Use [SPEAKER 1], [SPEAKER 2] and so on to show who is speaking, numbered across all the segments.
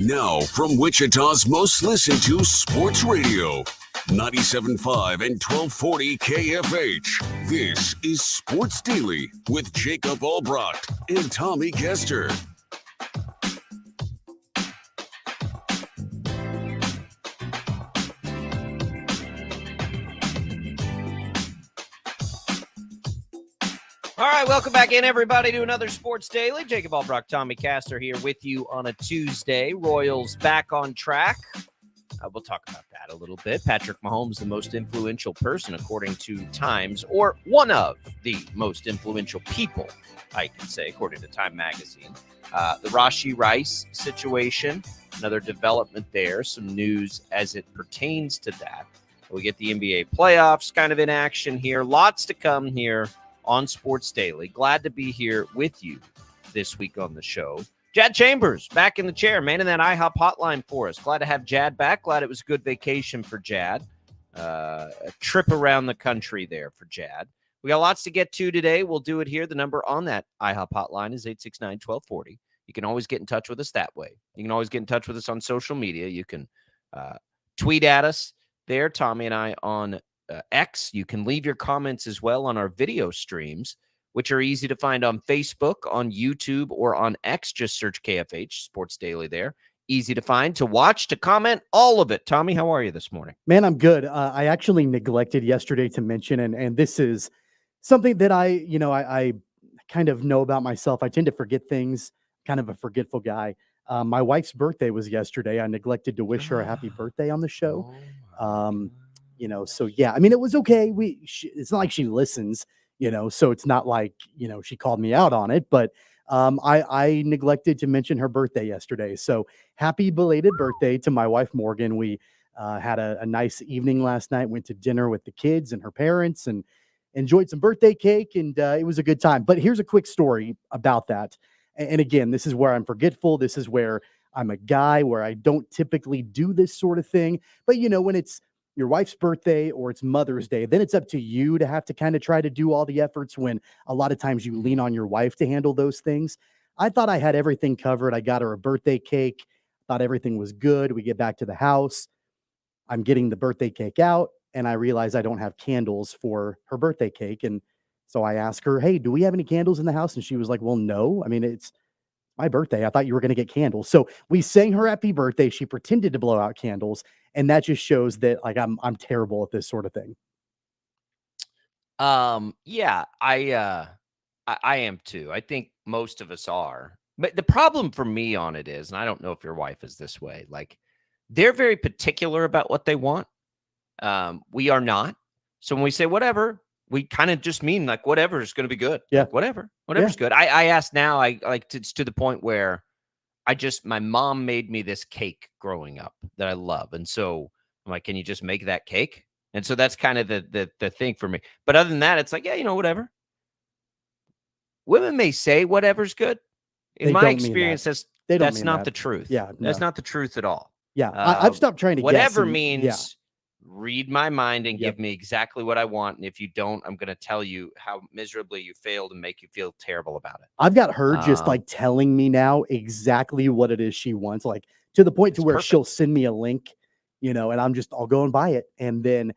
[SPEAKER 1] Now, from Wichita's most listened to sports radio, 97.5 and 1240 KFH. This is Sports Daily with Jacob Albracht and Tommy Castor.
[SPEAKER 2] All right, welcome back in, everybody, to another Sports Daily. Jacob Albracht, Tommy Castor here with you on a Tuesday. Royals back on track. We'll talk about that a little bit. Patrick Mahomes, the most influential person, according to Times, or one of the most influential people, I can say, according to Time Magazine. The Rashee Rice situation, another development there, some news as it pertains to that. We get the NBA playoffs kind of in action here. Lots to come here on Sports Daily. Glad to be here with you this week on the show. Jad Chambers back in the chair, man, in that IHOP hotline for us. Glad to have Jad back. Glad it was a good vacation for Jad. A trip around the country there for Jad. We got lots to get to today. We'll do it here. The number on that IHOP hotline is 869-1240. You can always get in touch with us that way. You can always get in touch with us on social media. You can tweet at us there, Tommy and I, on X. You can leave your comments as well on our video streams, which are easy to find on Facebook, on YouTube, or on X. Just search KFH Sports Daily there. Easy to find, to watch, to comment, all of it. Tommy, how are you this morning?
[SPEAKER 3] Man, I'm good. I actually neglected yesterday to mention, and this is something that I kind of know about myself. I tend to forget things, kind of a forgetful guy. My wife's birthday was yesterday. I neglected to wish her a happy birthday on the show. So yeah, I mean, it was okay. It's not like she listens, so it's not like, she called me out on it, but I neglected to mention her birthday yesterday. So happy belated birthday to my wife, Morgan. We had a nice evening last night, went to dinner with the kids and her parents and enjoyed some birthday cake, and it was a good time. But here's a quick story about that. And again, this is where I'm forgetful. This is where I'm a guy where I don't typically do this sort of thing. But, when it's your wife's birthday or it's Mother's Day, then it's up to you to have to kind of try to do all the efforts, when a lot of times you lean on your wife to handle those things. I thought I had everything covered. I got her a birthday cake, thought everything was good. We get back to the house. I'm getting the birthday cake out, and I realize I don't have candles for her birthday cake. And so I asked her, hey, do we have any candles in the house? And she was like, well, no. I mean, it's my birthday. I thought you were going to get candles. So we sang her happy birthday. She pretended to blow out candles. And that just shows that, like, I'm terrible at this sort of thing.
[SPEAKER 2] Yeah, I am too. I think most of us are. But the problem for me on it is, and I don't know if your wife is this way, like, they're very particular about what they want. We are not. So when we say whatever, we kind of just mean like whatever is going to be good.
[SPEAKER 3] Yeah.
[SPEAKER 2] Like, whatever's good. I ask now, it's to the point where my mom made me this cake growing up that I love. And so I'm like, can you just make that cake? And so that's kind of the thing for me. But other than that, it's like, yeah, whatever. Women may say whatever's good. In my experience, that's not the truth.
[SPEAKER 3] Yeah.
[SPEAKER 2] That's not the truth at all.
[SPEAKER 3] Yeah. I've stopped trying to
[SPEAKER 2] whatever
[SPEAKER 3] guess
[SPEAKER 2] means read my mind and give me exactly what I want. And if you don't, I'm going to tell you how miserably you failed and make you feel terrible about it.
[SPEAKER 3] I've got her just like telling me now exactly what it is she wants, like to the point to where she'll send me a link, and I'll go and buy it. And then,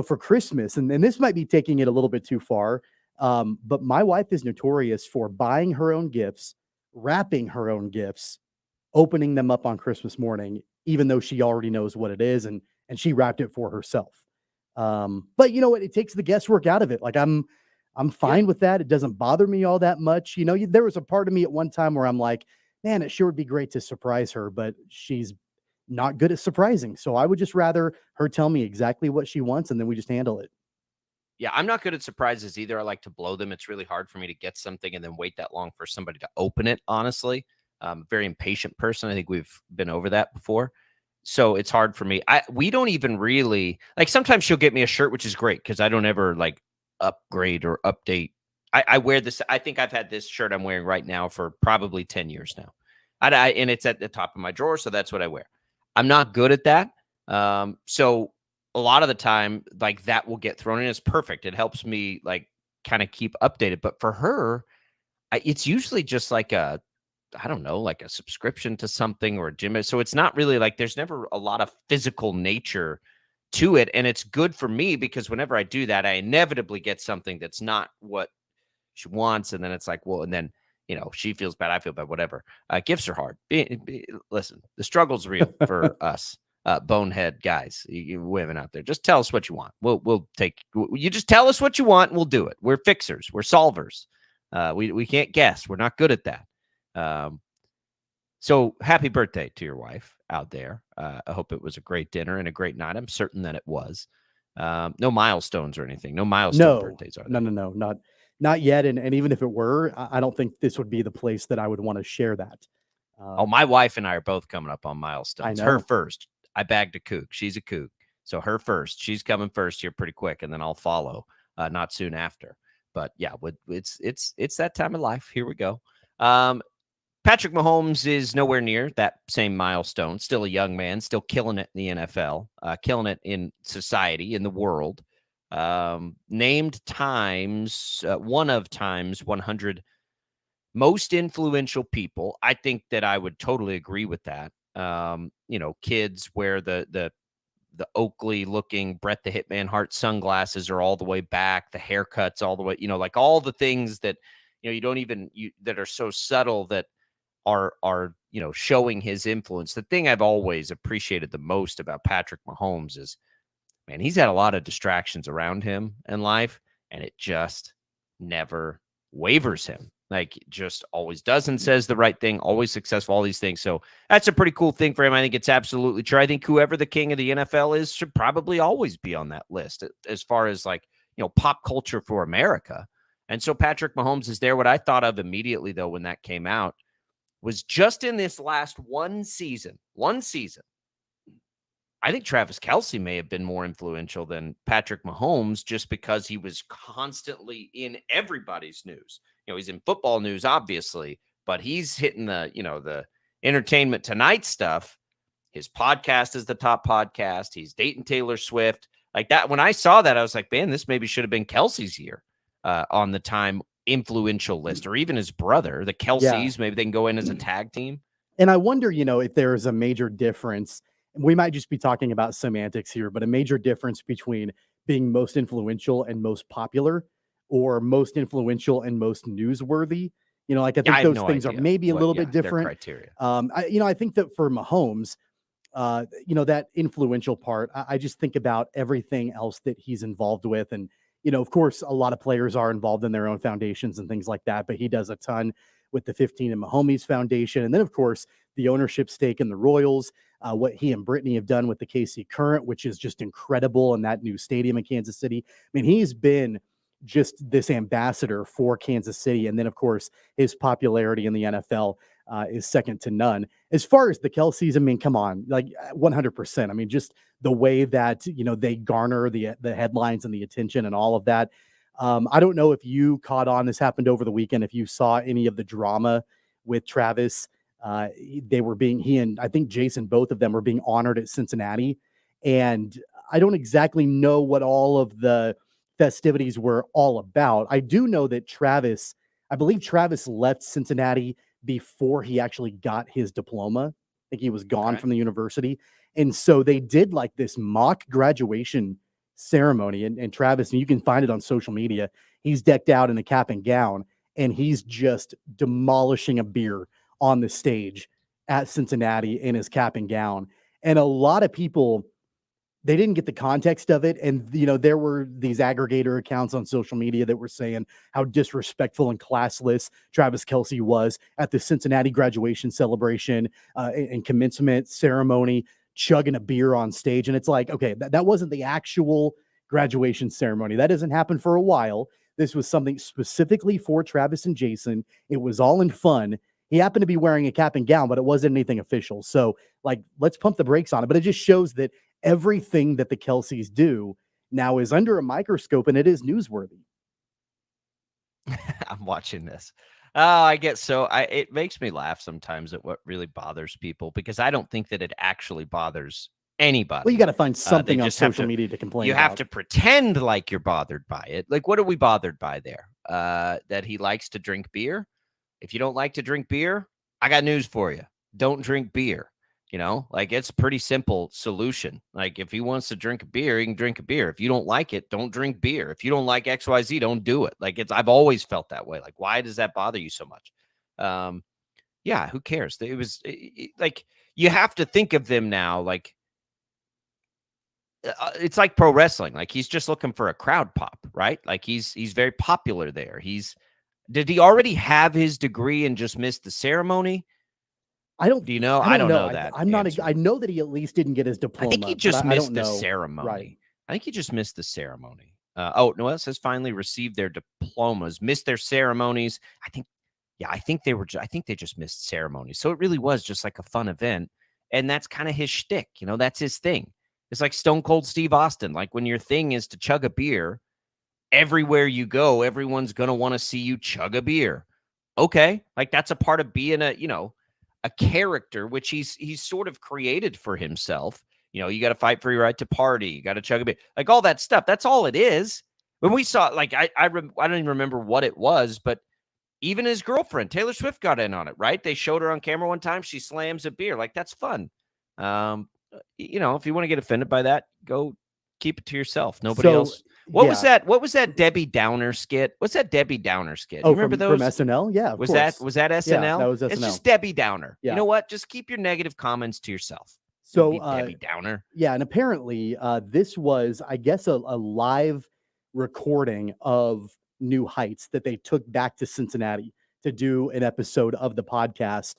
[SPEAKER 3] for Christmas, and this might be taking it a little bit too far, but my wife is notorious for buying her own gifts, wrapping her own gifts, opening them up on Christmas morning, even though she already knows what it is. And she wrapped it for herself. But you know what? It takes the guesswork out of it. Like, I'm fine with that. It doesn't bother me all that much. There was a part of me at one time where I'm like, man, it sure would be great to surprise her, but she's not good at surprising. So I would just rather her tell me exactly what she wants, and then we just handle it.
[SPEAKER 2] Yeah, I'm not good at surprises either. I like to blow them. It's really hard for me to get something and then wait that long for somebody to open it, honestly. I'm a very impatient person. I think we've been over that before. So it's hard for me. We don't even really, like, sometimes she'll get me a shirt, which is great because I don't ever like upgrade or update. I wear this. I think I've had this shirt I'm wearing right now for probably 10 years now. And it's at the top of my drawer. So that's what I wear. I'm not good at that. So a lot of the time, like, that will get thrown in. It's perfect. It helps me like kind of keep updated. But for her, it's usually just like a I don't know, like a subscription to something or a gym. So it's not really like there's never a lot of physical nature to it. And it's good for me because whenever I do that, I inevitably get something that's not what she wants. And then it's like, well, and then, she feels bad. I feel bad, whatever. Gifts are hard. Listen, the struggle's real for us. Bonehead guys, you women out there, just tell us what you want. We'll you just tell us what you want and we'll do it. We're fixers. We're solvers. We can't guess. We're not good at that. So happy birthday to your wife out there. I hope it was a great dinner and a great night. I'm certain that it was. No milestones or anything. No milestone birthdays are there.
[SPEAKER 3] No, not yet. And even if it were, I don't think this would be the place that I would want to share that.
[SPEAKER 2] My wife and I are both coming up on milestones.
[SPEAKER 3] I know.
[SPEAKER 2] Her first. I bagged a kook. She's a kook. So her first. She's coming first here pretty quick, and then I'll follow not soon after. But yeah, it's that time of life. Here we go. Patrick Mahomes is nowhere near that same milestone. Still a young man, still killing it in the NFL, killing it in society, in the world. Named one of Time's 100 most influential people. I think that I would totally agree with that. Kids wear the Oakley looking Brett the Hitman Hart sunglasses are all the way back, the haircuts all the way, like all the things that, that are so subtle that are showing his influence. The thing I've always appreciated the most about Patrick Mahomes is, man, he's had a lot of distractions around him in life, and it just never wavers him. Like, just always does and says the right thing, always successful, all these things. So that's a pretty cool thing for him. I think it's absolutely true. I think whoever the king of the NFL is should probably always be on that list as far as pop culture for America. And so Patrick Mahomes is there. What I thought of immediately, though, when that came out was just in this last one season, I think Travis Kelce may have been more influential than Patrick Mahomes just because he was constantly in everybody's news. He's in football news, obviously, but he's hitting the Entertainment Tonight stuff. His podcast is the top podcast. He's dating Taylor Swift. Like that. When I saw that, I was like, man, this maybe should have been Kelce's year on the Time influential list, or even his brother, the Kelce's. Maybe they can go in as a tag team.
[SPEAKER 3] And I wonder, if there's a major difference. We might just be talking about semantics here, but a major difference between being most influential and most popular, or most influential and most newsworthy. I think those things are maybe a little bit different.
[SPEAKER 2] Criteria.
[SPEAKER 3] I think that for Mahomes, that influential part, I just think about everything else that he's involved with. And, of course, a lot of players are involved in their own foundations and things like that, but he does a ton with the 15 and Mahomes Foundation. And then, of course, the ownership stake in the Royals, what he and Brittany have done with the KC Current, which is just incredible, and that new stadium in Kansas City. I mean, he's been just this ambassador for Kansas City. And then, of course, his popularity in the NFL is second to none. As far as the Kelce's, I mean, come on, like 100%. I mean, just the way that, they garner the headlines and the attention and all of that. I don't know if you caught on, this happened over the weekend, if you saw any of the drama with Travis. He and I think Jason, both of them were being honored at Cincinnati. And I don't exactly know what all of the festivities were all about. I do know that I believe Travis left Cincinnati before he actually got his diploma. I think he was gone from the university. And so they did like this mock graduation ceremony. And Travis, and you can find it on social media, he's decked out in a cap and gown, and he's just demolishing a beer on the stage at Cincinnati in his cap and gown. And a lot of people, they didn't get the context of it. And, there were these aggregator accounts on social media that were saying how disrespectful and classless Travis Kelce was at the Cincinnati graduation celebration and commencement ceremony, chugging a beer on stage. And it's like, okay, that wasn't the actual graduation ceremony. That doesn't happen for a while. This was something specifically for Travis and Jason. It was all in fun. He happened to be wearing a cap and gown, but it wasn't anything official. So, let's pump the brakes on it. But it just shows that everything that the Kelce's do now is under a microscope, and it is newsworthy.
[SPEAKER 2] I'm watching this. Oh, it makes me laugh sometimes at what really bothers people, because I don't think that it actually bothers anybody.
[SPEAKER 3] Well, you got to find something on social media to complain about.
[SPEAKER 2] You have to pretend like you're bothered by it. Like, what are we bothered by there? That he likes to drink beer? If you don't like to drink beer, I got news for you. Don't drink beer. Like it's a pretty simple solution. Like if he wants to drink a beer, he can drink a beer. If you don't like it, don't drink beer. If you don't like XYZ, don't do it. Like I've always felt that way. Like, why does that bother you so much? Yeah, who cares? It was like, you have to think of them now. Like, it's like pro wrestling. Like he's just looking for a crowd pop, right? Like he's very popular there. Did he already have his degree and just missed the ceremony? Do you know? I don't know that.
[SPEAKER 3] I'm not. I know that he at least didn't get his diploma.
[SPEAKER 2] I think he just
[SPEAKER 3] I
[SPEAKER 2] missed
[SPEAKER 3] don't
[SPEAKER 2] the
[SPEAKER 3] know.
[SPEAKER 2] ceremony.
[SPEAKER 3] Right.
[SPEAKER 2] I think he just missed the ceremony. Oh, no, it says finally received their diplomas, missed their ceremonies. I think they just missed ceremonies. So it really was just like a fun event. And that's kind of his shtick. That's his thing. It's like Stone Cold Steve Austin. Like when your thing is to chug a beer, everywhere you go, everyone's going to want to see you chug a beer. Okay. Like that's a part of being a character, which he's sort of created for himself. You got to fight for your right to party. You got to chug a beer, like all that stuff. That's all it is. When we saw, like, I don't even remember what it was, but even his girlfriend, Taylor Swift, got in on it, right? They showed her on camera one time. She slams a beer. Like, that's fun. If you want to get offended by that, go keep it to yourself. Nobody else. What was that? What was that Debbie Downer skit? What's that Debbie Downer skit?
[SPEAKER 3] Oh,
[SPEAKER 2] you remember those?
[SPEAKER 3] From SNL? Yeah,
[SPEAKER 2] was that SNL?
[SPEAKER 3] Yeah, that was SNL.
[SPEAKER 2] It's just Debbie Downer.
[SPEAKER 3] Yeah.
[SPEAKER 2] You know what? Just keep your negative comments to yourself.
[SPEAKER 3] So
[SPEAKER 2] Debbie Downer.
[SPEAKER 3] Yeah, and apparently this was, I guess, a live recording of New Heights that they took back to Cincinnati to do an episode of the podcast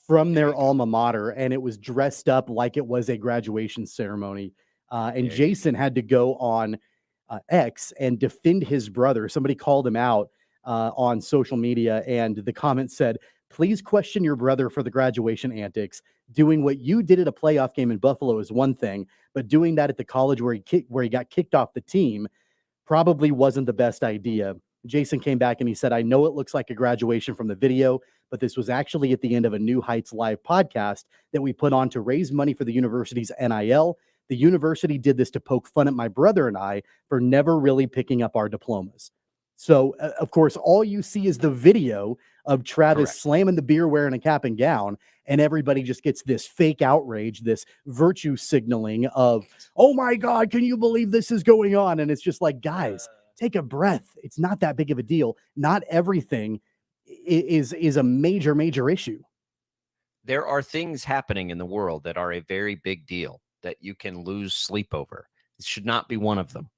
[SPEAKER 3] from their alma mater, and it was dressed up like it was a graduation ceremony. And Jason had to go on X and defend his brother. Somebody called him out on social media, and the comment said, "Please question your brother for the graduation antics. Doing what you did at a playoff game in Buffalo is one thing, but doing that at the college where he got kicked off the team probably wasn't the best idea." Jason came back and he said, "I know it looks like a graduation from the video, but this was actually at the end of a New Heights live podcast that we put on to raise money for the university's NIL. The university did this to poke fun at my brother and I for never really picking up our diplomas." So, of course, all you see is the video of Travis slamming the beer wearing a cap and gown, and everybody just gets this fake outrage, this virtue signaling of, "Oh my God, can you believe this is going on?" And it's just like, guys, take a breath. It's not that big of a deal. Not everything is a major, major issue.
[SPEAKER 2] There are things happening in the world that are a very big deal that you can lose sleep over. It should not be one of them.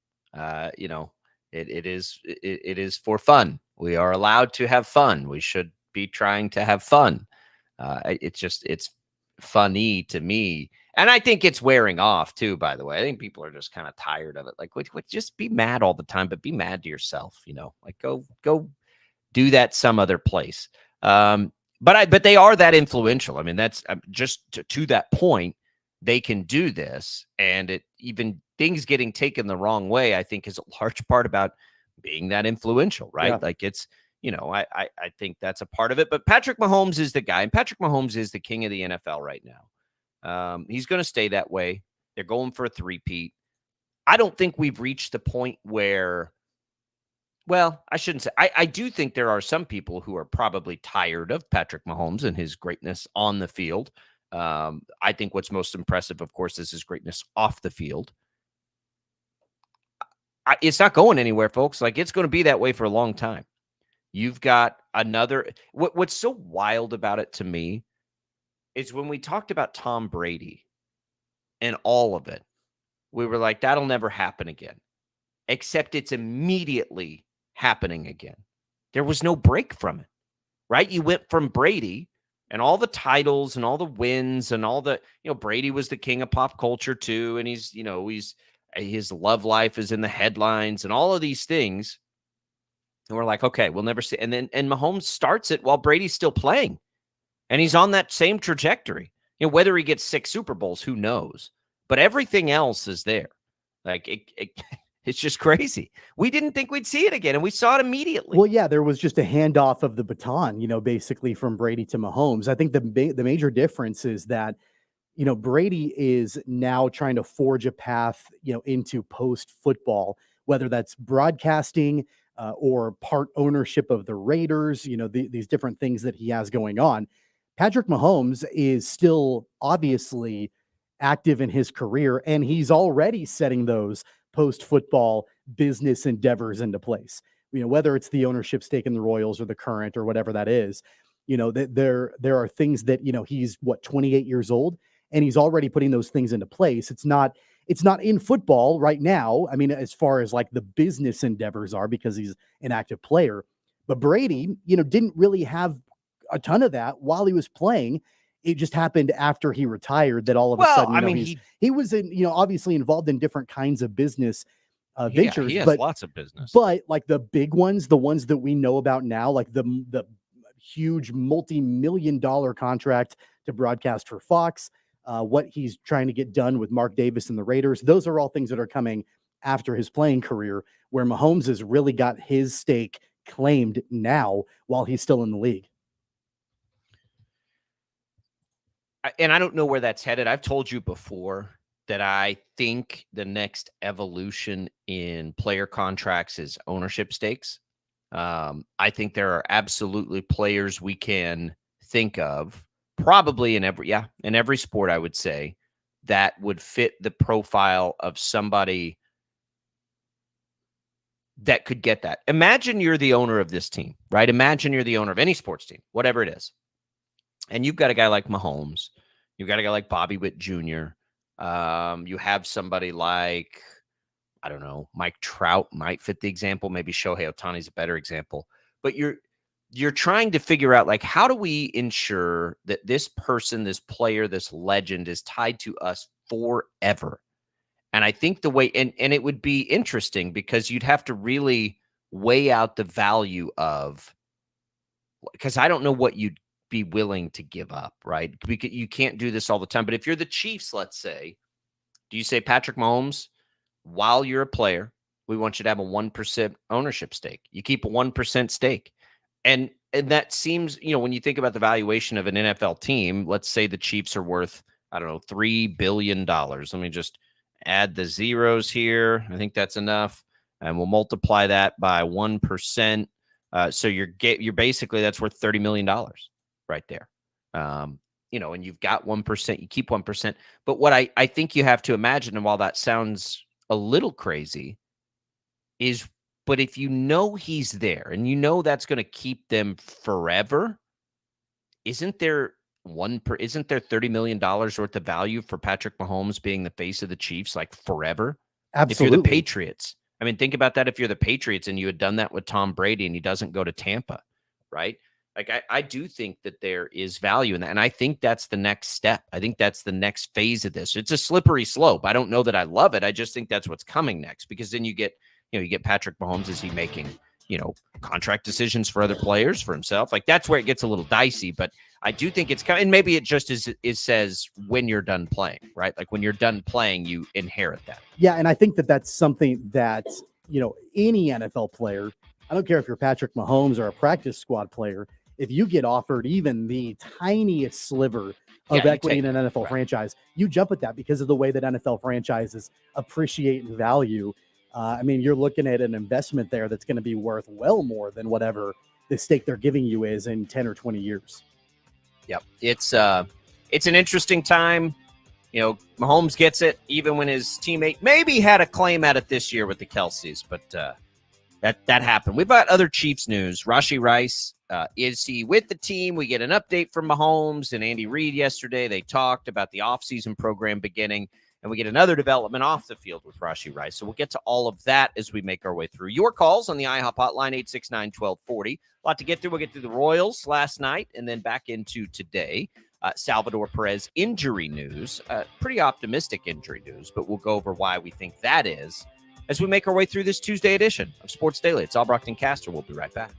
[SPEAKER 2] It is for fun. We are allowed to have fun. We should be trying to have fun. It's funny to me. And I think it's wearing off too, by the way. I think people are just kind of tired of it. Like, just be mad all the time, but be mad to yourself, like go do that some other place. But they are that influential. I mean, that's just to that point, they can do this, and even things getting taken the wrong way, I think, is a large part about being that influential, right?
[SPEAKER 3] Yeah.
[SPEAKER 2] Like it's, I think that's a part of it. But Patrick Mahomes is the guy, and Patrick Mahomes is the king of the NFL right now. He's going to stay that way. They're going for a three-peat. I don't think we've reached the point where, well, I shouldn't say. I do think there are some people who are probably tired of Patrick Mahomes and his greatness on the field. I think what's most impressive, of course, is his greatness off the field. It's not going anywhere, folks. Like, it's going to be that way for a long time. You've got another. What's so wild about it to me is when we talked about Tom Brady and all of it, we were like, that'll never happen again. Except it's immediately happening again. There was no break from it, right? You went from Brady and all the titles and all the wins and all the, Brady was the king of pop culture too. And he's his love life is in the headlines and all of these things. And we're like, okay, we'll never see. And Mahomes starts it while Brady's still playing. And he's on that same trajectory. Whether he gets 6 Super Bowls, who knows? But everything else is there. Like it's just crazy. We didn't think we'd see it again, and we saw it immediately.
[SPEAKER 3] Well, yeah, there was just a handoff of the baton, basically from Brady to Mahomes. I think the major difference is that, Brady is now trying to forge a path, into post-football, whether that's broadcasting or part ownership of the Raiders, these different things that he has going on. Patrick Mahomes is still obviously active in his career, and he's already setting those post-football business endeavors into place. Whether it's the ownership stake in the Royals or the current or whatever that is, there are things that, he's 28 years old, and he's already putting those things into place. It's not in football right now. I mean, as far as like the business endeavors are, because he's an active player. But Brady, didn't really have a ton of that while he was playing. It just happened after he retired that all of a sudden, he was obviously involved in different kinds of business ventures.
[SPEAKER 2] He has lots of business.
[SPEAKER 3] But like the big ones, the ones that we know about now, like the huge multi-million-dollar contract to broadcast for Fox, what he's trying to get done with Mark Davis and the Raiders, those are all things that are coming after his playing career, where Mahomes has really got his stake claimed now while he's still in the league.
[SPEAKER 2] And I don't know where that's headed. I've told you before that I think the next evolution in player contracts is ownership stakes. I think there are absolutely players we can think of, probably in every sport, I would say, that would fit the profile of somebody that could get that. Imagine you're the owner of this team, right? Imagine you're the owner of any sports team, whatever it is. And you've got a guy like Mahomes. You've got a guy like Bobby Witt Jr. You have somebody like, I don't know, Mike Trout might fit the example. Maybe Shohei Ohtani's a better example. But you're trying to figure out, like, how do we ensure that this person, this player, this legend is tied to us forever? And I think the way, and it would be interesting because you'd have to really weigh out the value of, because I don't know what you'd be willing to give up, right? Because you can't do this all the time. But if you're the Chiefs, let's say, do you say, Patrick Mahomes, while you're a player, we want you to have a 1% ownership stake. You keep a 1% stake. And that seems, when you think about the valuation of an NFL team, let's say the Chiefs are worth, I don't know, $3 billion. Let me just add the zeros here. I think that's enough. And we'll multiply that by 1%. So you're basically, that's worth $30 million right there. And you've got 1%, you keep 1%. But what I think you have to imagine, and while that sounds a little crazy, is, but if he's there and that's going to keep them forever, isn't there $30 million worth of value for Patrick Mahomes being the face of the Chiefs, like, forever?
[SPEAKER 3] Absolutely.
[SPEAKER 2] If you're the Patriots, I mean, think about that. If you're the Patriots and you had done that with Tom Brady and he doesn't go to Tampa, right? Like, I do think that there is value in that. And I think that's the next step. I think that's the next phase of this. It's a slippery slope. I don't know that I love it. I just think that's what's coming next, because then you get Patrick Mahomes. Is he making, contract decisions for other players, for himself? Like, that's where it gets a little dicey, but I do think it's coming. And maybe it just says when you're done playing, right? Like, when you're done playing, you inherit that.
[SPEAKER 3] Yeah. And I think that's something that, any NFL player, I don't care if you're Patrick Mahomes or a practice squad player, if you get offered even the tiniest sliver of equity in an NFL franchise, you jump at that because of the way that NFL franchises appreciate and value. I mean, you're looking at an investment there that's going to be worth well more than whatever the stake they're giving you is in 10 or 20 years.
[SPEAKER 2] Yep. It's an interesting time. Mahomes gets it, even when his teammate maybe had a claim at it this year with the Kelce's, but that happened. We've got other Chiefs news. Rashee Rice, is he with the team? We get an update from Mahomes and Andy Reid yesterday. They talked about the offseason program beginning, and we get another development off the field with Rashee Rice. So we'll get to all of that as we make our way through your calls on the IHOP hotline, 869-1240. A lot to get through. We'll get through the Royals last night and then back into today. Salvador Perez injury news, pretty optimistic injury news, but we'll go over why we think that is as we make our way through this Tuesday edition of Sports Daily. It's Albracht and Castor. We'll be right back.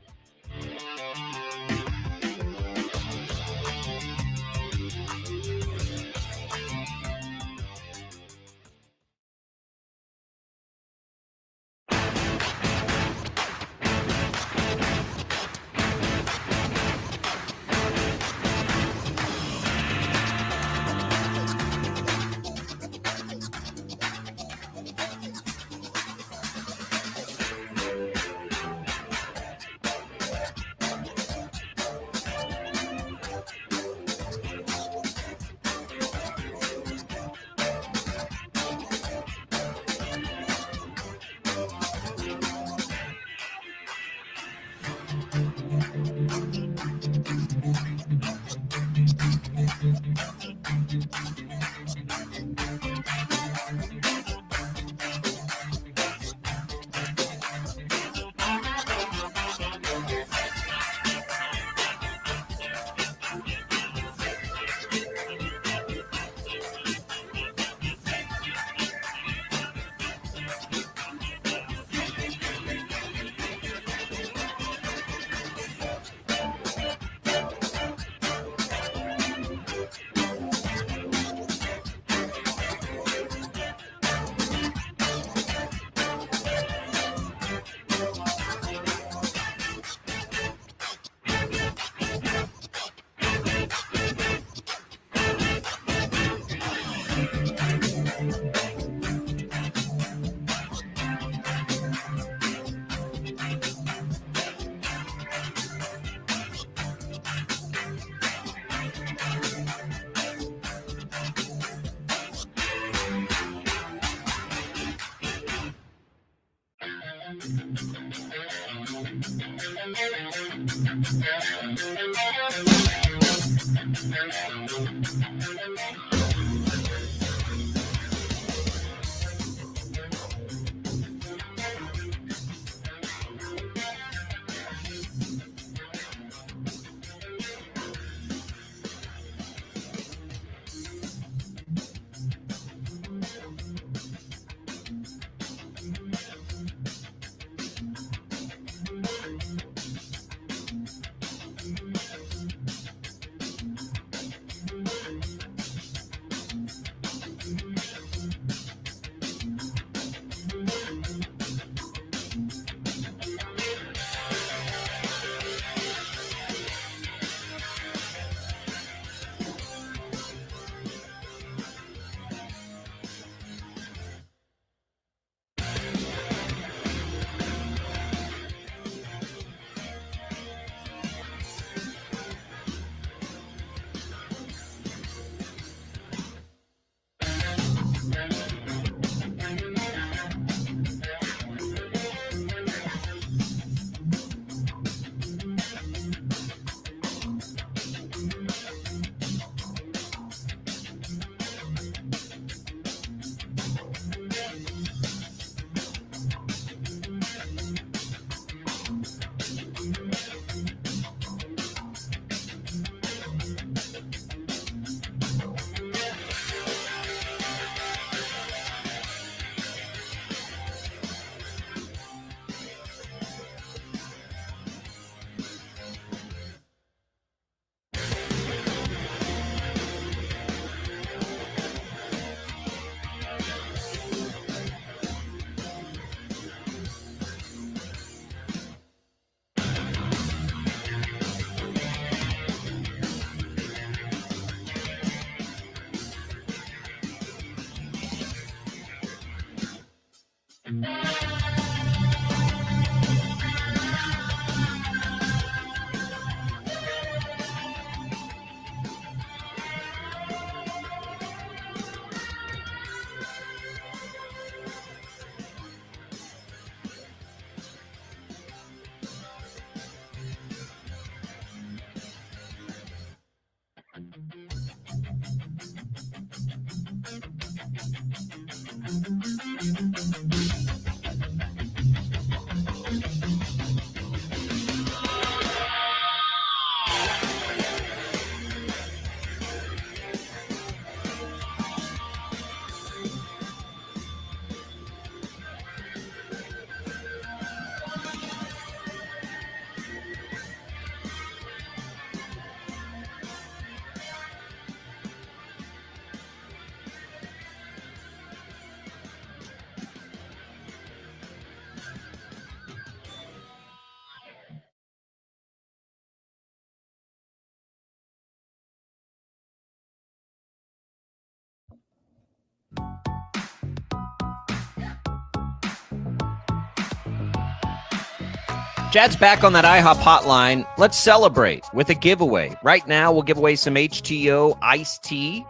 [SPEAKER 2] Jad's back on that IHOP hotline. Let's celebrate with a giveaway. Right now, we'll give away some HTO iced tea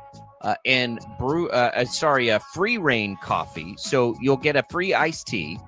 [SPEAKER 2] and free rain coffee. So you'll get a free iced tea,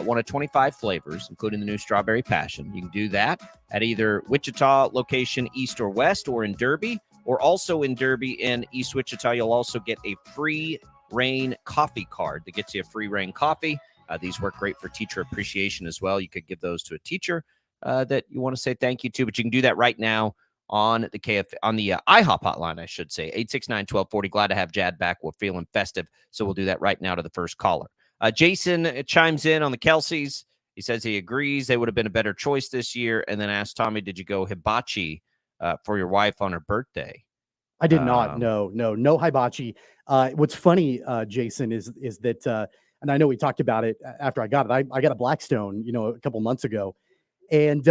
[SPEAKER 2] one of 25 flavors, including the new strawberry passion. You can do that at either Wichita location, East or West, or in Derby, or also in Derby and East Wichita. You'll also get a free rain coffee card that gets you a free rain coffee. These work great for teacher appreciation as well. You could give those to a teacher that you want to say thank you to, but you can do that right now on the IHOP hotline, I should say, 869-1240. Glad to have Jad back. We're feeling festive, so we'll do that right now to the first caller. Jason chimes in on the Kelseys. He says he agrees they would have been a better choice this year, and then asked Tommy, did you go hibachi for your wife on her birthday?
[SPEAKER 3] I did not. No hibachi. What's funny, Jason, is that and I know we talked about it after I got it. I got a Blackstone, a couple months ago, and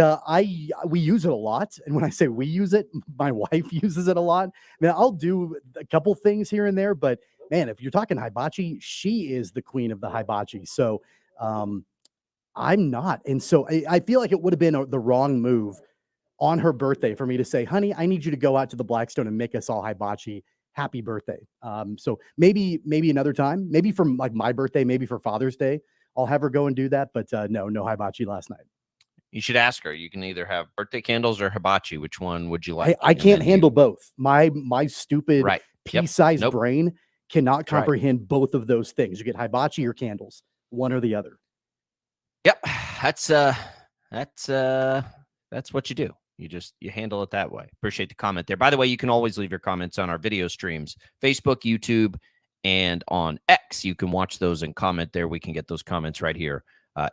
[SPEAKER 3] we use it a lot. And when I say we use it, my wife uses it a lot. I mean, I'll do a couple things here and there, but man, if you're talking hibachi, she is the queen of the hibachi. So I'm not. And so I feel like it would have been the wrong move on her birthday for me to say, honey, I need you to go out to the Blackstone and make us all hibachi. Happy birthday. So maybe another time, maybe for like my birthday, maybe for Father's Day, I'll have her go and do that. But no hibachi last night.
[SPEAKER 2] You should ask her. You can either have birthday candles or hibachi. Which one would you like?
[SPEAKER 3] I can't handle both. My stupid
[SPEAKER 2] right.
[SPEAKER 3] pea-sized
[SPEAKER 2] Nope.
[SPEAKER 3] brain cannot
[SPEAKER 2] That's right.
[SPEAKER 3] comprehend both of those things. You get hibachi or candles, one or the other.
[SPEAKER 2] Yep. That's what you do. You handle it that way. Appreciate the comment there. By the way, you can always leave your comments on our video streams, Facebook, YouTube, and on X. You can watch those and comment there. We can get those comments right here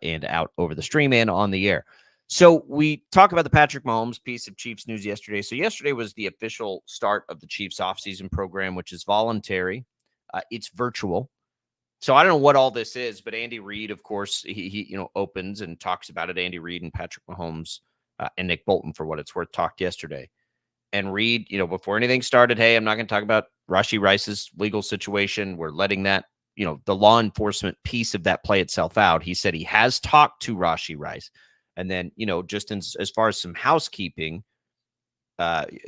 [SPEAKER 2] and out over the stream and on the air. So we talk about the Patrick Mahomes piece of Chiefs news yesterday. So yesterday was the official start of the Chiefs offseason program, which is voluntary. It's virtual. So I don't know what all this is, but Andy Reid, of course, he opens and talks about it. Andy Reid and Patrick Mahomes and Nick Bolton, for what it's worth, talked yesterday. And Reid, before anything started, hey, I'm not going to talk about Rashee Rice's legal situation. We're letting that, the law enforcement piece of that play itself out. He said he has talked to Rashee Rice. And then, just as far as some housekeeping,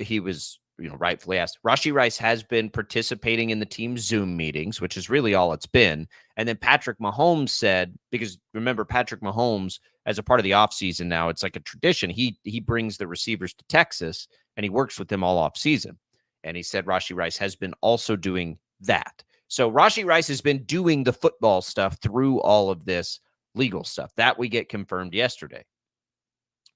[SPEAKER 2] he was, rightfully asked. Rashee Rice has been participating in the team's Zoom meetings, which is really all it's been. And then Patrick Mahomes said, because remember, Patrick Mahomes, as a part of the offseason now, it's like a tradition. He brings the receivers to Texas, and he works with them all offseason. And he said Rashee Rice has been also doing that. So Rashee Rice has been doing the football stuff through all of this legal stuff. That we get confirmed yesterday.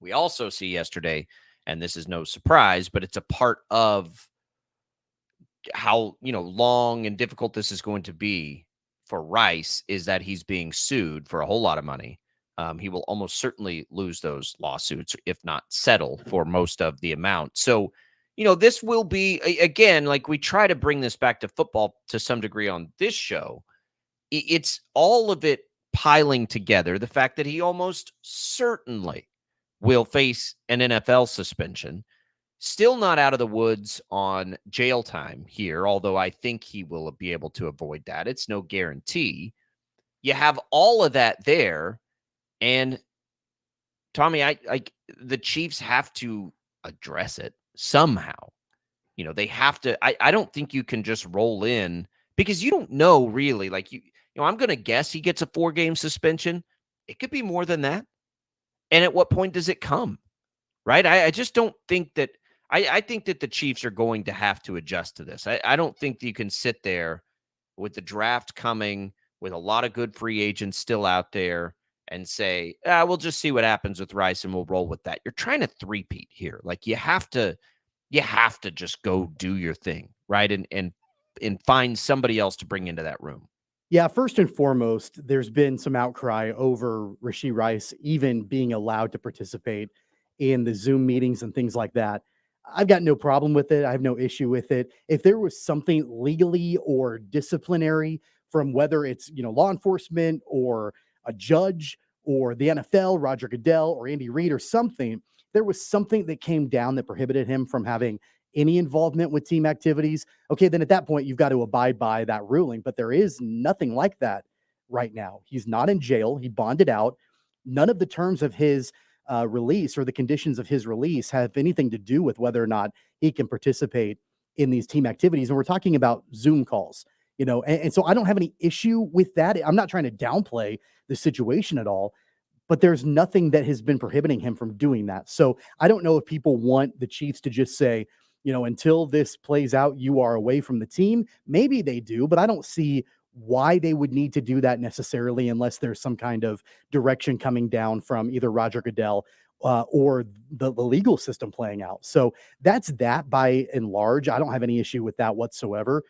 [SPEAKER 2] We also see yesterday, and this is no surprise, but it's a part of how, long and difficult this is going to be for Rice, is that he's being sued for a whole lot of money. He will almost certainly lose those lawsuits, if not settle for most of the amount. So, this will be, again, like we try to bring this back to football to some degree on this show. It's all of it piling together. The fact that he almost certainly will face an NFL suspension. Still not out of the woods on jail time here, although I think he will be able to avoid that. It's no guarantee. You have all of that there. And Tommy, the Chiefs have to address it somehow. They have to. I don't think you can just roll in, because you don't know really. Like I'm going to guess he gets a 4-game suspension. It could be more than that. And at what point does it come? Right? I just don't think that. I think that the Chiefs are going to have to adjust to this. I don't think that you can sit there with the draft coming, with a lot of good free agents still out there, and say, we'll just see what happens with Rice and we'll roll with that. You're trying to three-peat here. Like you have to just go do your thing, right? And find somebody else to bring into that room.
[SPEAKER 3] Yeah, first and foremost, there's been some outcry over Rashee Rice even being allowed to participate in the Zoom meetings and things like that. I've got no problem with it. I have no issue with it. If there was something legally or disciplinary from whether it's, law enforcement or a judge or the NFL, Roger Goodell or Andy Reid or something, there was something that came down that prohibited him from having any involvement with team activities, okay, then at that point, you've got to abide by that ruling. But there is nothing like that right now. He's not in jail. He bonded out. None of the terms of his release or the conditions of his release have anything to do with whether or not he can participate in these team activities. And we're talking about Zoom calls, and so I don't have any issue with that. I'm not trying to downplay the situation at all, but there's nothing that has been prohibiting him from doing that. So I don't know if people want the Chiefs to just say, until this plays out, you are away from the team. Maybe they do, but I don't see why they would need to do that necessarily unless there's some kind of direction coming down from either Roger Goodell or the legal system playing out. So that's that by and large. I don't have any issue with that whatsoever.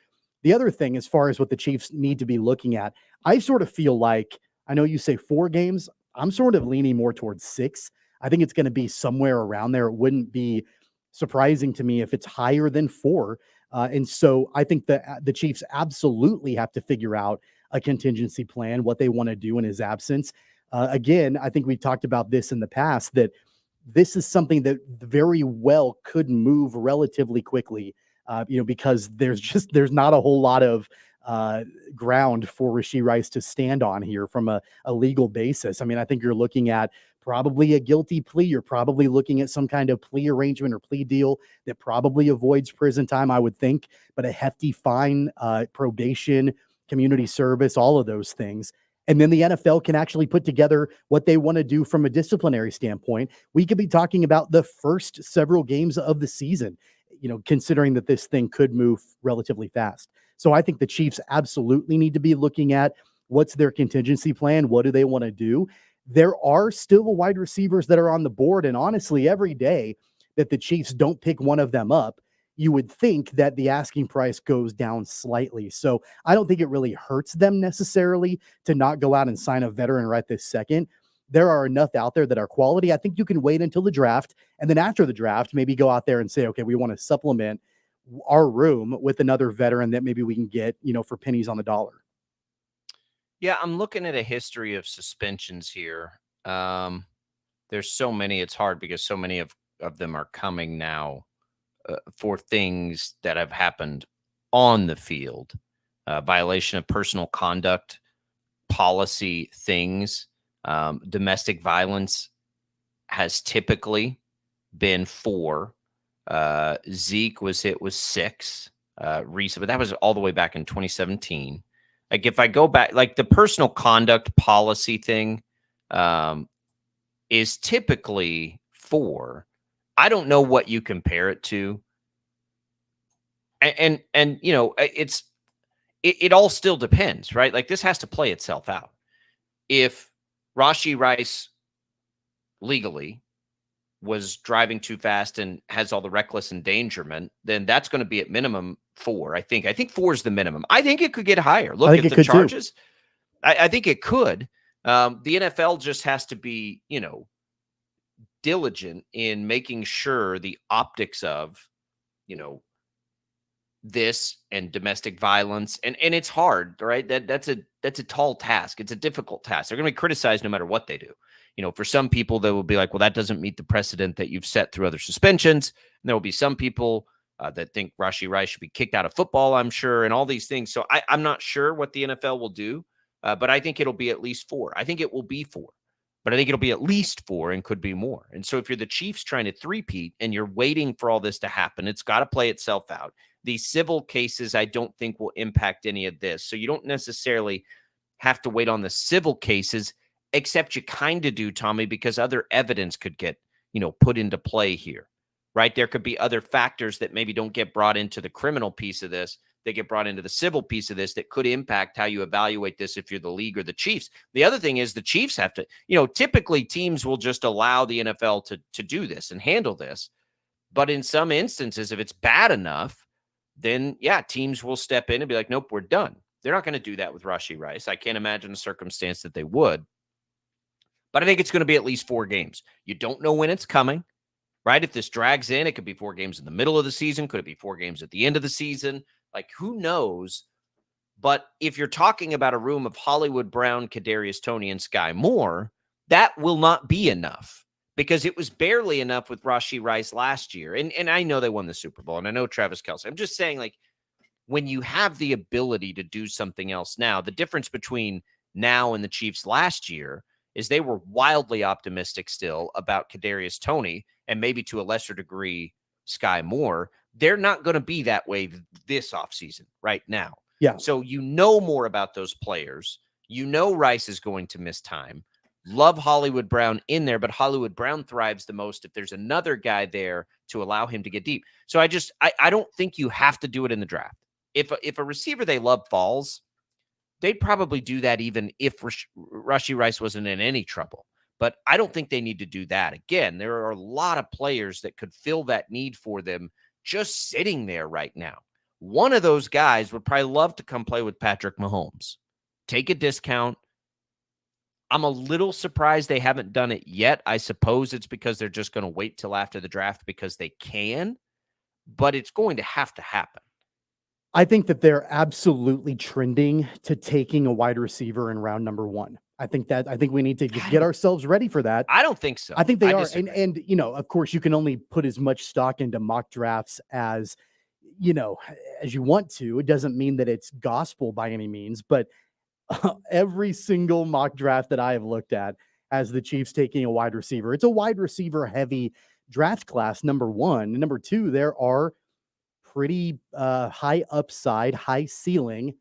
[SPEAKER 3] The other thing, as far as what the Chiefs need to be looking at, I sort of feel like, I know you say 4 games. I'm sort of leaning more towards 6. I think it's going to be somewhere around there. It wouldn't be surprising to me if it's higher than 4. And so I think that the Chiefs absolutely have to figure out a contingency plan, what they want to do in his absence. Again, I think we've talked about this in the past, that this is something that very well could move relatively quickly, because there's not a whole lot of ground for Rashee Rice to stand on here from a legal basis. I mean, I think you're looking at probably a guilty plea. You're probably looking at some kind of plea arrangement or plea deal that probably avoids prison time, I would think, but a hefty fine, probation, community service, all of those things. And then the NFL can actually put together what they want to do from a disciplinary standpoint. We could be talking about the first several games of the season, considering that this thing could move relatively fast. So I think the Chiefs absolutely need to be looking at what's their contingency plan. What do they want to do? There are still wide receivers that are on the board. And honestly, every day that the Chiefs don't pick one of them up, you would think that the asking price goes down slightly. So I don't think it really hurts them necessarily to not go out and sign a veteran right this second. There are enough out there that are quality. I think you can wait until the draft. And then after the draft, maybe go out there and say, okay, we want to supplement our room with another veteran that maybe we can get, for pennies on the dollar.
[SPEAKER 2] Yeah, I'm looking at a history of suspensions here. There's so many, it's hard because so many of them are coming now for things that have happened on the field. Violation of personal conduct, policy things. Domestic violence has typically been 4. Zeke was hit with 6 recently, but that was all the way back in 2017. Like if I go back, like the personal conduct policy thing is typically 4. I don't know what you compare it to. And it all still depends, right? Like this has to play itself out. If Rashee Rice legally was driving too fast and has all the reckless endangerment, then that's going to be at minimum 4. I think 4 is the minimum. I think it could get higher. Look at the charges. I think it could. The NFL just has to be, diligent in making sure the optics of, this and domestic violence. And it's hard, right? That's a tall task. It's a difficult task. They're going to be criticized no matter what they do. For some people, they will be like, well, that doesn't meet the precedent that you've set through other suspensions. And there will be some people that think Rashee Rice should be kicked out of football, I'm sure, and all these things. So I'm not sure what the NFL will do, but I think it'll be at least 4. I think it will be 4, but I think it'll be at least 4 and could be more. And so if you're the Chiefs trying to three-peat and you're waiting for all this to happen, it's got to play itself out. These civil cases, I don't think will impact any of this. So you don't necessarily have to wait on the civil cases, except you kind of do, Tommy, because other evidence could get, put into play here, right? There could be other factors that maybe don't get brought into the criminal piece of this. They get brought into the civil piece of this that could impact how you evaluate this if you're the league or the Chiefs. The other thing is the Chiefs have to, typically teams will just allow the NFL to do this and handle this. But in some instances, if it's bad enough, then, yeah, teams will step in and be like, nope, we're done. They're not going to do that with Rashee Rice. I can't imagine a circumstance that they would. But I think it's going to be at least 4 games. You don't know when it's coming, right? If this drags in, it could be 4 games in the middle of the season. Could it be 4 games at the end of the season? Like, who knows? But if you're talking about a room of Hollywood Brown, Kadarius Toney, and Sky Moore, that will not be enough because it was barely enough with Rashee Rice last year. And I know they won the Super Bowl, and I know Travis Kelce. I'm just saying, like, when you have the ability to do something else now, the difference between now and the Chiefs last year is they were wildly optimistic still about Kadarius Toney and maybe to a lesser degree Sky Moore. They're not going to be that way this offseason right now.
[SPEAKER 3] Yeah.
[SPEAKER 2] So more about those players. Rice is going to miss time. Love Hollywood Brown in there, but Hollywood Brown thrives the most if there's another guy there to allow him to get deep. So I don't think you have to do it in the draft. If a receiver they love falls, they'd probably do that even if Rashee Rice wasn't in any trouble. But I don't think they need to do that. Again, there are a lot of players that could fill that need for them just sitting there right now. One of those guys would probably love to come play with Patrick Mahomes. Take a discount. I'm a little surprised they haven't done it yet. I suppose it's because they're just going to wait till after the draft because they can, but it's going to happen.
[SPEAKER 3] I think that they're absolutely trending to taking a wide receiver in round number 1. I think we need to get ourselves ready for that.
[SPEAKER 2] I don't think so.
[SPEAKER 3] I think they are. And of course you can only put as much stock into mock drafts as as you want to. It doesn't mean that it's gospel by any means, but every single mock draft that I have looked at has the Chiefs taking a wide receiver. It's a wide receiver heavy draft class, number one. And number two, there are pretty high upside, high ceiling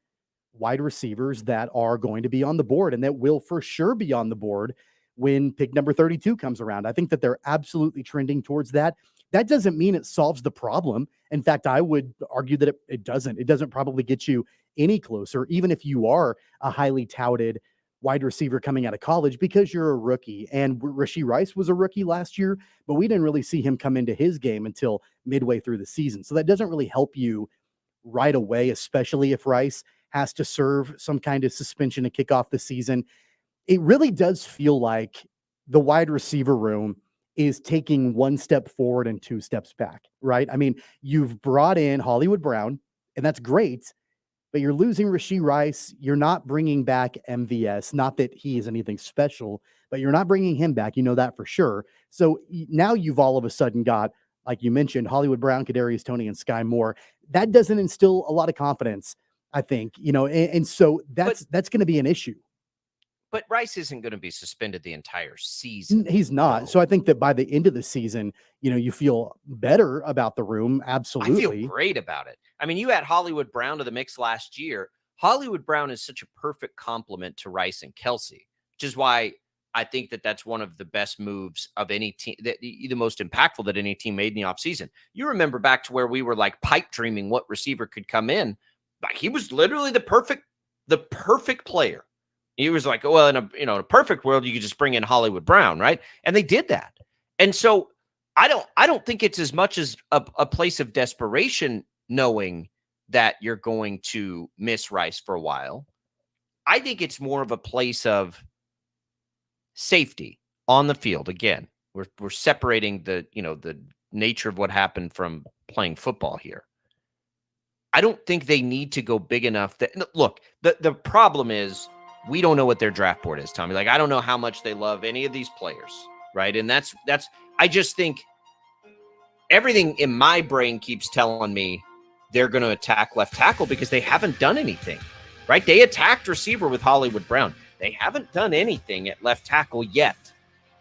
[SPEAKER 3] wide receivers that are going to be on the board and that will for sure be on the board when pick number 32 comes around. I think that they're absolutely trending towards that. That doesn't mean it solves the problem. In fact, I would argue that it doesn't. It doesn't probably get you any closer, even if you are a highly touted wide receiver coming out of college, because you're a rookie. And Rashee Rice was a rookie last year, but we didn't really see him come into his game until midway through the season. So that doesn't really help you right away, especially if Rice has to serve some kind of suspension to kick off the season. It really does feel like the wide receiver room is taking one step forward and two steps back, right? I mean, you've brought in Hollywood Brown, and that's great, but you're losing Rashee Rice. You're not bringing back MVS. Not that he is anything special, but you're not bringing him back. You know that for sure. So now you've all of a sudden got, like you mentioned, Hollywood Brown, Kadarius Toney, and Sky Moore. That doesn't instill a lot of confidence, I think, and so that's going to be an issue.
[SPEAKER 2] But Rice isn't going to be suspended the entire season.
[SPEAKER 3] He's not.
[SPEAKER 2] No.
[SPEAKER 3] So I think that by the end of the season, you feel better about the room. Absolutely.
[SPEAKER 2] I feel great about it. I mean, you had Hollywood Brown to the mix last year. Hollywood Brown is such a perfect complement to Rice and Kelsey, which is why I think that that's one of the best moves of any team, the most impactful that any team made in the offseason. You remember back to where we were like pipe dreaming what receiver could come in. Like he was literally the perfect player. He was like, well, in a perfect world, you could just bring in Hollywood Brown, right? And they did that. And so I don't think it's as much as a place of desperation, knowing that you're going to miss Rice for a while. I think it's more of a place of safety on the field. Again, we're separating the nature of what happened from playing football here. I don't think they need to go big enough that look, the problem is we don't know what their draft board is, Tommy. Like, I don't know how much they love any of these players, right? And that's I just think everything in my brain keeps telling me they're going to attack left tackle because they haven't done anything, right? They attacked receiver with Hollywood Brown. They haven't done anything at left tackle yet.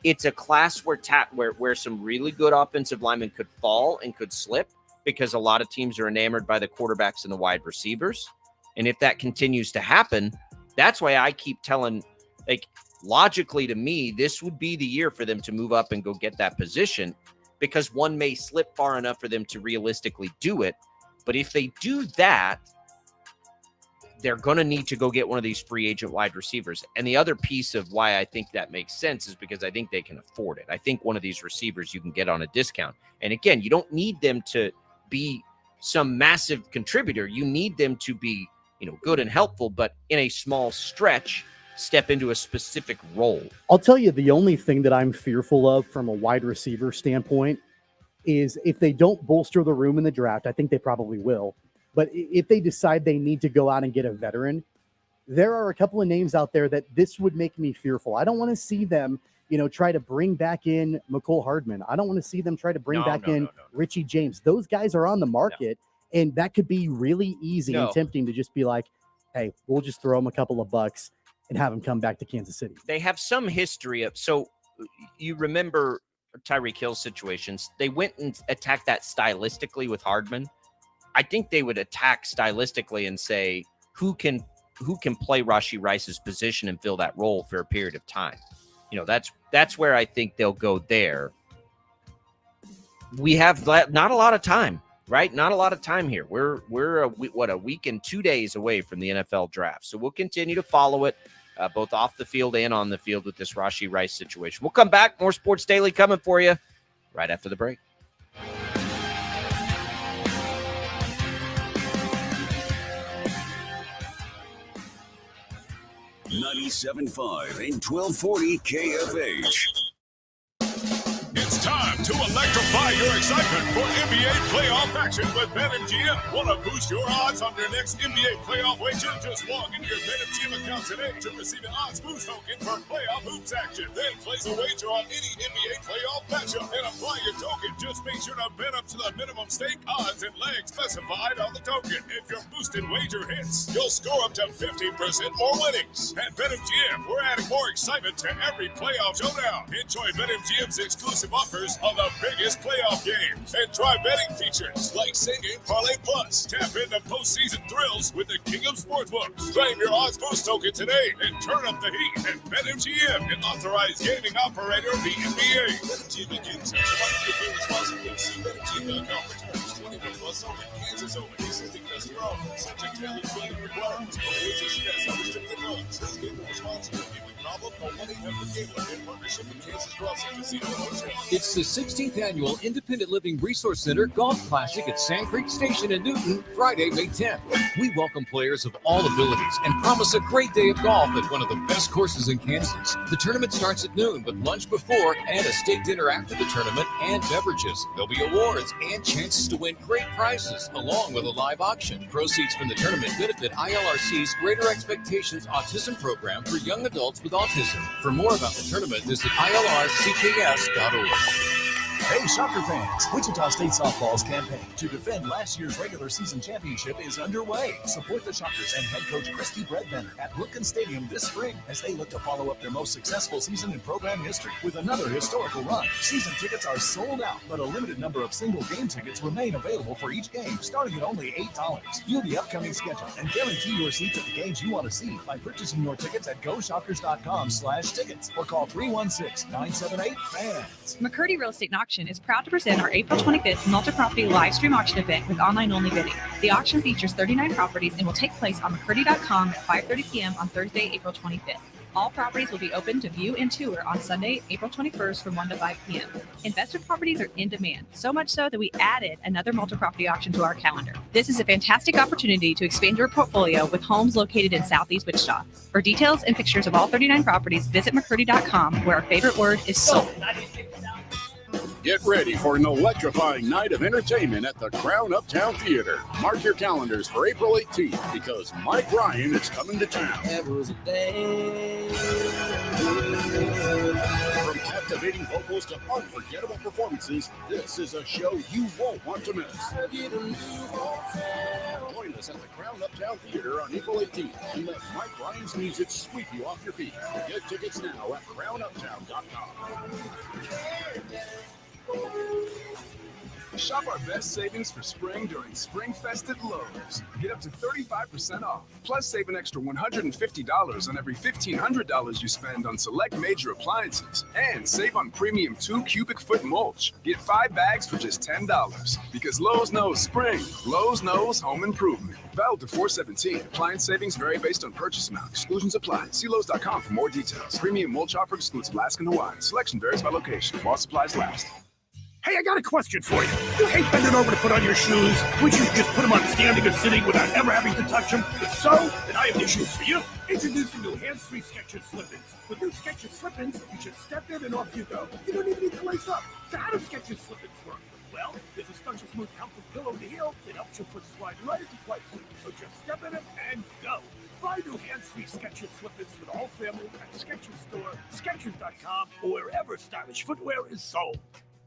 [SPEAKER 2] It's a class where some really good offensive linemen could fall and could slip because a lot of teams are enamored by the quarterbacks and the wide receivers. And if that continues to happen, that's why I keep telling, like, logically to me, this would be the year for them to move up and go get that position, because one may slip far enough for them to realistically do it. But if they do that, they're going to need to go get one of these free agent wide receivers. And the other piece of why I think that makes sense is because I think they can afford it. I think one of these receivers you can get on a discount. And again, you don't need them to be some massive contributor. You need them to be, good and helpful, but in a small stretch, step into a specific role.
[SPEAKER 3] I'll tell you, the only thing that I'm fearful of from a wide receiver standpoint is if they don't bolster the room in the draft. I think they probably will. But if they decide they need to go out and get a veteran, there are a couple of names out there that this would make me fearful. I don't want to see them, try to bring back in McCole Hardman. I don't want to see them try to bring back in Richie James. Those guys are on the market, and that could be really easy and tempting to just be like, hey, we'll just throw them a couple of bucks and have them come back to Kansas City.
[SPEAKER 2] They have some history of, so you remember Tyreek Hill's situations. They went and attacked that stylistically with Hardman. I think they would attack stylistically and say, who can play Rashee Rice's position and fill that role for a period of time. That's where I think they'll go there. We have not a lot of time, right? Not a lot of time here. We're a week and 2 days away from the NFL draft. So we'll continue to follow it both off the field and on the field with this Rashee Rice situation. We'll come back. More Sports Daily coming for you right after the break.
[SPEAKER 1] 97.5 and 1240 KFH.
[SPEAKER 4] It's time to electrify your excitement for NBA playoff action with BetMGM. Want to boost your odds on your next NBA playoff wager? Just log into your BetMGM account today to receive an odds boost token for playoff hoops action. Then place a wager on any NBA playoff matchup and apply your token. Just make sure to bet up to the minimum stake odds and legs specified on the token. If your boosted wager hits, you'll score up to 50% more winnings. At BetMGM, we're adding more excitement to every playoff showdown. Enjoy BetMGM's exclusive offers on the biggest playoff games and try betting features like Same Game Parlay Plus. Tap into postseason thrills with the King of Sportsbooks. Claim your odds boost token today and turn up the heat at BetMGM, an authorized gaming operator of the NBA. BetMGM and Games play responsibly. See BetMGM.com for terms. 21 plus only. Kansas only. This is the customer offer. Subject to eligibility requirements. Unrestricted funds. Please gamble responsibly. Problem, call 1-800-GAMBLER in partnership with Kansas Crossing Casino Hotel.
[SPEAKER 5] It's the 16th annual Independent Living Resource Center Golf Classic at Sand Creek Station in Newton, Friday, May 10th. We welcome players of all abilities and promise a great day of golf at one of the best courses in Kansas. The tournament starts at noon with lunch before and a steak dinner after the tournament and beverages. There'll be awards and chances to win great prizes along with a live auction. Proceeds from the tournament benefit ILRC's Greater Expectations Autism Program for young adults with autism. For more about the tournament, visit ilrcks.org.
[SPEAKER 6] Hey, Shocker fans! Wichita State Softball's campaign to defend last year's regular season championship is underway. Support the Shockers and head coach Christy Bredbender at Brookins Stadium this spring as they look to follow up their most successful season in program history with another historical run. Season tickets are sold out, but a limited number of single game tickets remain available for each game, starting at only $8. View the upcoming schedule and guarantee your seats at the games you want to see by purchasing your tickets at GoShockers.com/tickets or call 316-978-FANS.
[SPEAKER 7] McCurdy Real Estate and Auction is proud to present our April 25th multi-property live stream auction event with online-only bidding. The auction features 39 properties and will take place on McCurdy.com at 5:30 p.m. on Thursday, April 25th. All properties will be open to view and tour on Sunday, April 21st from 1 to 5 p.m. Investment properties are in demand, so much so that we added another multi-property auction to our calendar. This is a fantastic opportunity to expand your portfolio with homes located in Southeast Wichita. For details and pictures of all 39 properties, visit McCurdy.com, where our favorite word is sold.
[SPEAKER 8] Get ready for an electrifying night of entertainment at the Crown Uptown Theater. Mark your calendars for April 18th because Mike Ryan is coming to town. From captivating vocals to unforgettable performances, this is a show you won't want to miss. Join us at the Crown Uptown Theater on April 18th and let Mike Ryan's music sweep you off your feet. Get tickets now at crownuptown.com.
[SPEAKER 9] Shop our best savings for spring during Spring Fest at Lowe's. Get up to 35% off. Plus, save an extra $150 on every $1,500 you spend on select major appliances. And save on premium 2 cubic foot mulch. Get 5 bags for just $10. Because Lowe's knows spring. Lowe's knows home improvement. Valid to 4/17. Appliance savings vary based on purchase amount. Exclusions apply. See Lowe's.com for more details. Premium mulch offer excludes Alaska and Hawaii. Selection varies by location. While supplies last.
[SPEAKER 10] Hey, I got a question for you. You hate bending over to put on your shoes? Would you just put them on standing or sitting without ever having to touch them? If so, then I have new shoes for you. Introducing new hands-free Skechers Slip-ins. With new Skechers Slip-ins, you just step in and off you go. You don't even need to lace up. So how do Skechers Slip-ins work? Well, there's a special smooth comfort pillow in the heel that helps your foot slide right into place. So just step in it and go. Find new hands-free Skechers Slip-ins for the whole family at Skechers Store, Skechers.com, or wherever stylish footwear is sold.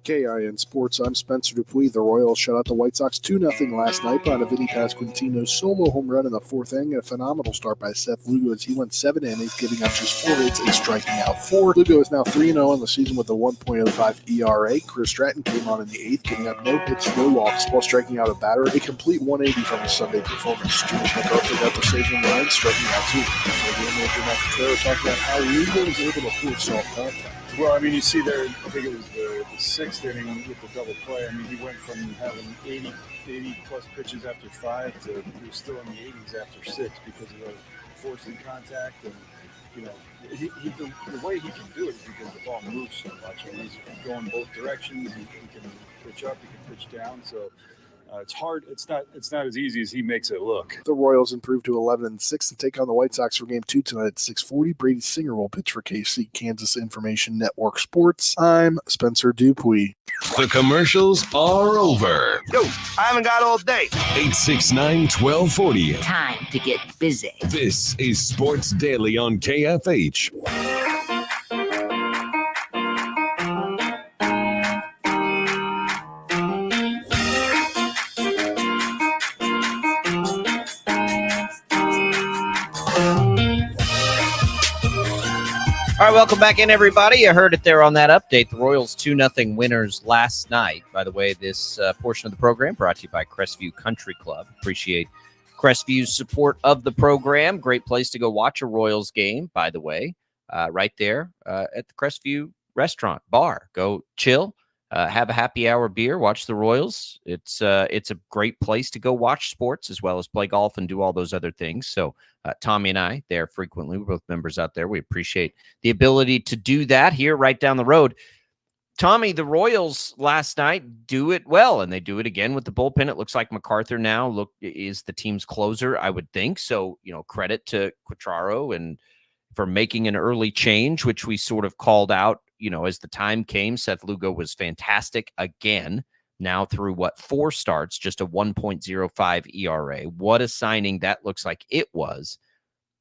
[SPEAKER 11] KIN Sports, I'm Spencer Dupuis. The Royals shut out the White Sox 2-0 last night behind a Vinny Pasquantino solo home run in the fourth inning. A phenomenal start by Seth Lugo as he went 7 innings, giving up just 4 hits and striking out 4. Lugo is now 3-0 on the season with a 1.05 ERA. Chris Stratton came on in the 8th, giving up no hits, no walks, while striking out a batter. A complete 180 from his Sunday performance. Julius McArthur got the saving line, striking out 2. Before the game manager Matt Contreras talked about how Lugo was able to force soft contact.
[SPEAKER 12] Well, I mean, you see there, I think it was the 6th inning with the double play. I mean, he went from having 80-plus pitches after 5 to he was still in the 80s after 6 because of the forcing contact. And, you know, the way he can do it is because the ball moves so much. And he's going both directions. He can pitch up, he can pitch down. So it's hard. It's not as easy as he makes it look.
[SPEAKER 11] The Royals improved to 11-6 and take on the White Sox for Game 2 tonight at 6:40. Brady Singer will pitch for KC Kansas Information Network Sports. I'm Spencer Dupuis.
[SPEAKER 1] The commercials are over.
[SPEAKER 10] Yo, I haven't got all day.
[SPEAKER 1] 869-1240.
[SPEAKER 13] Time to get busy.
[SPEAKER 1] This is Sports Daily on KFH.
[SPEAKER 2] All right, welcome back in, everybody. You heard it there on that update. The Royals 2-0 winners last night. By the way, this portion of the program brought to you by Crestview Country Club. Appreciate Crestview's support of the program. Great place to go watch a Royals game, by the way, right there at the Crestview restaurant bar. Go chill, have a happy hour beer, watch the Royals. It's a great place to go watch sports as well as play golf and do all those other things. So Tommy and I there frequently. We're both members out there. We appreciate the ability to do that here right down the road. Tommy, the Royals last night do it well, and they do it again with the bullpen. It looks like MacArthur now is the team's closer, I would think. So, credit to Quatraro and for making an early change, which we sort of called out, as the time came. Seth Lugo was fantastic again. Now through 4 starts, just a 1.05 ERA. What a signing that looks like it was.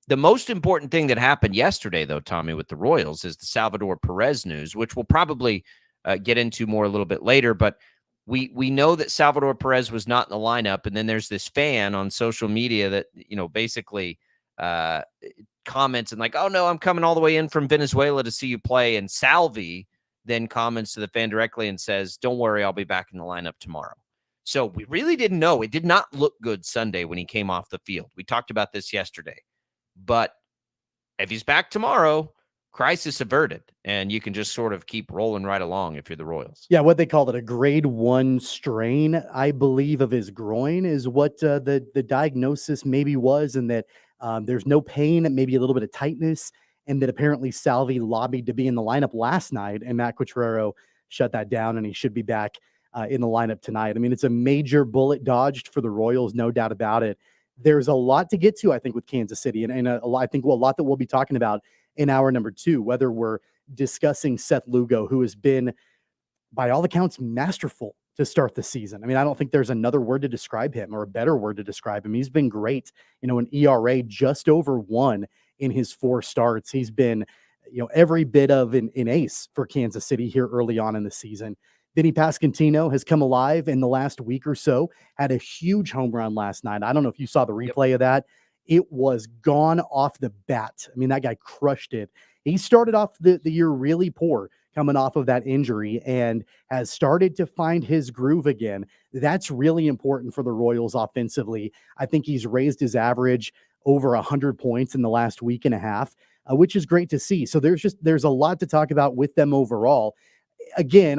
[SPEAKER 2] The most important thing that happened yesterday, though, Tommy, with the Royals is the Salvador Perez news, which we'll probably get into more a little bit later. But we know that Salvador Perez was not in the lineup, and then there's this fan on social media that basically comments and like, "Oh no, I'm coming all the way in from Venezuela to see you play," and Salvi then comments to the fan directly and says, "Don't worry, I'll be back in the lineup tomorrow." So we really didn't know. It did not look good Sunday when he came off the field. We talked about this yesterday. But if he's back tomorrow, crisis averted, and you can just sort of keep rolling right along if you're the Royals.
[SPEAKER 3] Yeah, what they called it, a grade 1 strain, I believe, of his groin is what the diagnosis maybe was, and that there's no pain, maybe a little bit of tightness, and that apparently Salvi lobbied to be in the lineup last night, and Matt Quatraro shut that down, and he should be back in the lineup tonight. I mean, it's a major bullet dodged for the Royals, no doubt about it. There's a lot to get to, I think, with Kansas City, and a lot that we'll be talking about in hour number 2, whether we're discussing Seth Lugo, who has been, by all accounts, masterful to start the season. I mean, I don't think there's another word to describe him or a better word to describe him. He's been great, an ERA just over 1 in his 4 starts. He's been, every bit of an ace for Kansas City here early on in the season. Vinny Pasquantino has come alive in the last week or so, had a huge home run last night. I don't know if you saw the replay of that. It was gone off the bat. I mean, that guy crushed it. He started off the year really poor coming off of that injury and has started to find his groove again. That's really important for the Royals offensively. I think he's raised his average over 100 points in the last week and a half, which is great to see. So there's a lot to talk about with them overall. Again,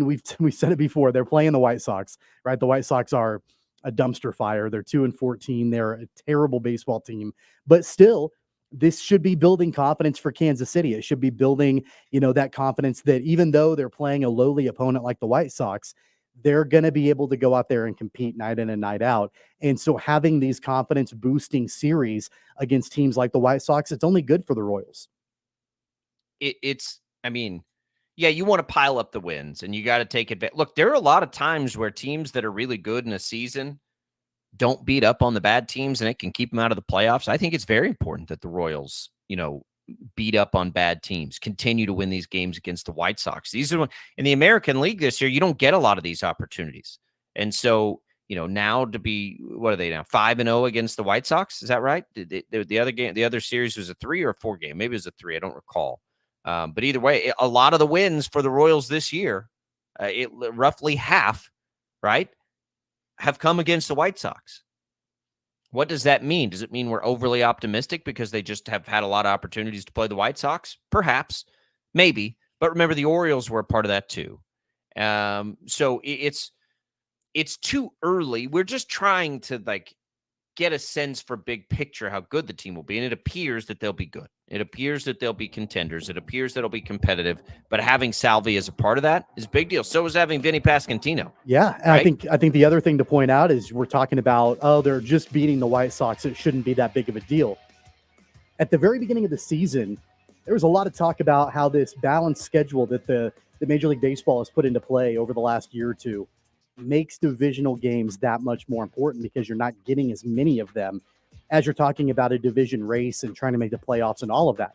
[SPEAKER 3] we've said it before. They're playing the White Sox, right? The White Sox are a dumpster fire. They're 2-14. They're a terrible baseball team, but still, this should be building confidence for Kansas City. It should be building, that confidence that even though they're playing a lowly opponent like the White Sox, they're going to be able to go out there and compete night in and night out. And so having these confidence boosting series against teams like the White Sox, it's only good for the Royals.
[SPEAKER 2] Yeah, you want to pile up the wins, and you got to take advantage. Look, there are a lot of times where teams that are really good in a season don't beat up on the bad teams, and it can keep them out of the playoffs. I think it's very important that the Royals, beat up on bad teams, continue to win these games against the White Sox. These are in the American League this year. You don't get a lot of these opportunities, and so now to be, what are they now, 5-0 against the White Sox? Is that right? The other game, the other series was a 3 or a 4 game. Maybe it was a 3. I don't recall. But either way, a lot of the wins for the Royals this year, roughly half, right, have come against the White Sox. What does that mean? Does it mean we're overly optimistic because they just have had a lot of opportunities to play the White Sox? Perhaps, maybe. But remember, the Orioles were a part of that too. So it's too early. We're just trying to get a sense for big picture how good the team will be. And it appears that they'll be good. It appears that they'll be contenders. It appears that it'll be competitive. But having Salvi as a part of that is a big deal. So is having Vinny Pasquantino.
[SPEAKER 3] Yeah. Right? I think the other thing to point out is we're talking about, they're just beating the White Sox. It shouldn't be that big of a deal. At the very beginning of the season, there was a lot of talk about how this balanced schedule that the that Major League Baseball has put into play over the last year or two makes divisional games that much more important because you're not getting as many of them as you're talking about a division race and trying to make the playoffs and all of that.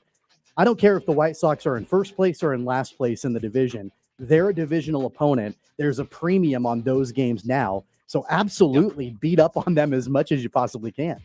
[SPEAKER 3] I don't care if the White Sox are in first place or in last place in the division. They're a divisional opponent. There's a premium on those games now. So absolutely beat up on them as much as you possibly can.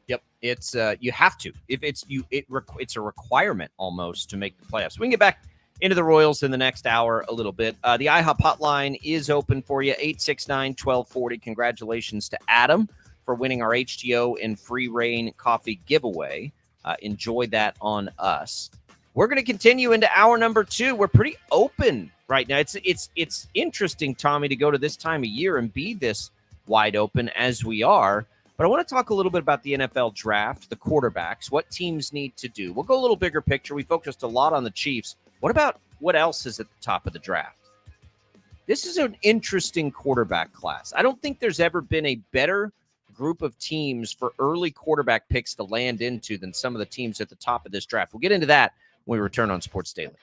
[SPEAKER 2] Yep, it's you have to. If it's it's a requirement almost to make the playoffs. We can get back into the Royals in the next hour a little bit. The IHOP hotline is open for you, 869-1240. Congratulations to Adam for winning our HTO and free reign coffee giveaway. Enjoy that on us. We're going to continue into hour number 2. We're pretty open right now. It's interesting, Tommy, to go to this time of year and be this wide open as we are. But I want to talk a little bit about the NFL draft, the quarterbacks, what teams need to do. We'll go a little bigger picture. We focused a lot on the Chiefs. What about what else is at the top of the draft? This is an interesting quarterback class. I don't think there's ever been a better group of teams for early quarterback picks to land into than some of the teams at the top of this draft. We'll get into that when we return on Sports Daily.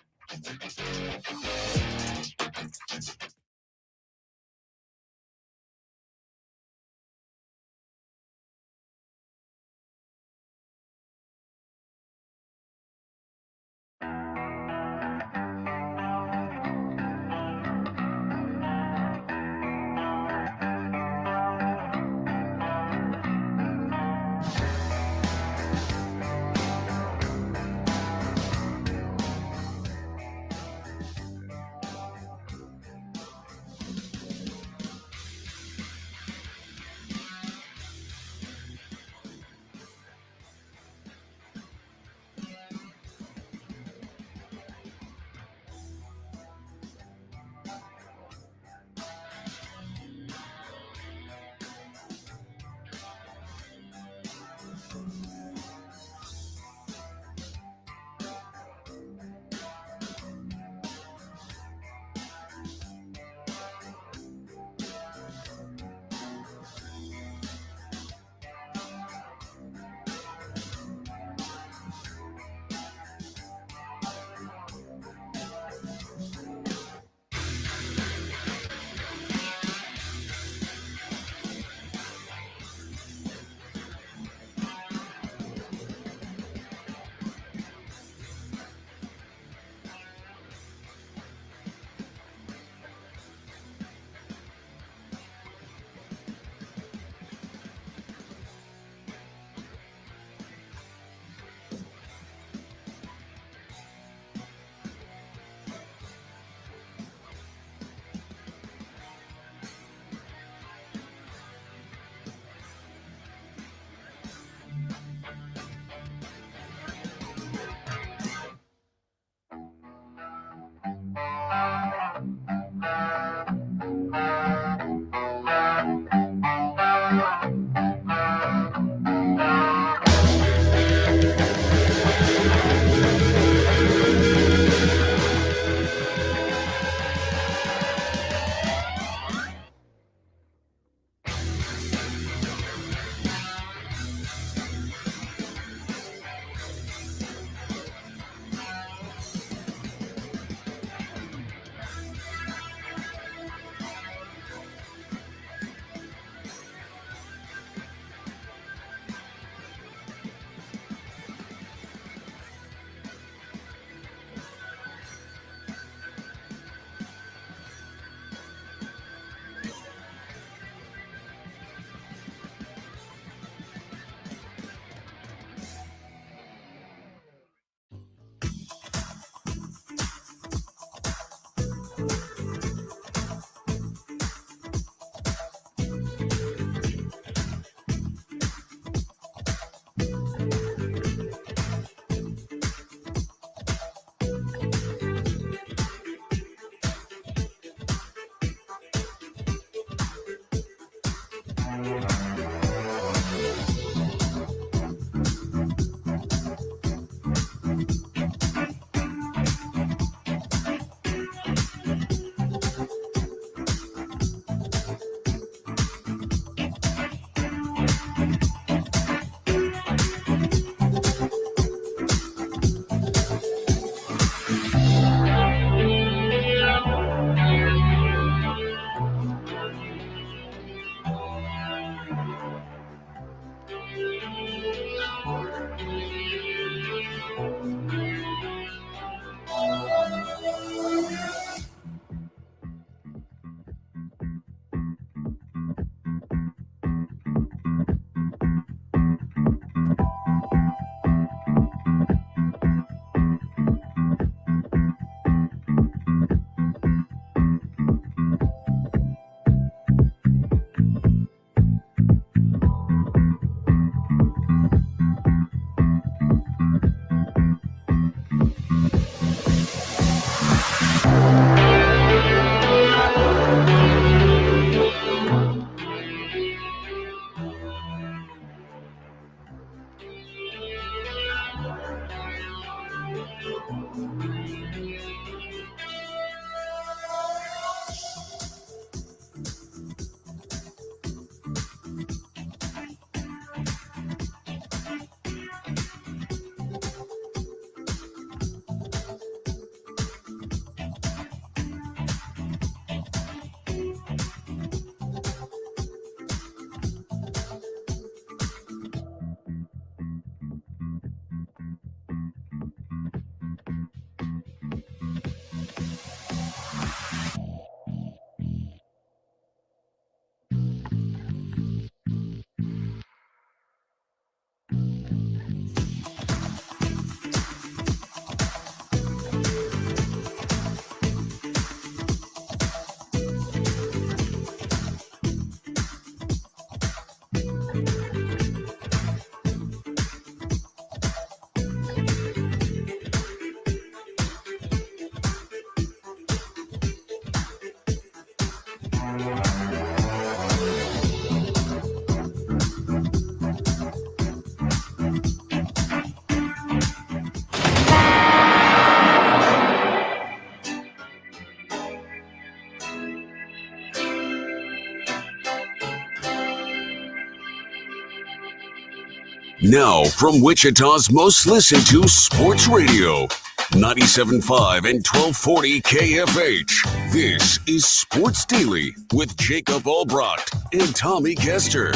[SPEAKER 1] Now, from Wichita's most listened to sports radio, 97.5 and 1240 KFH. This is Sports Daily with Jacob Albracht and Tommy Castor.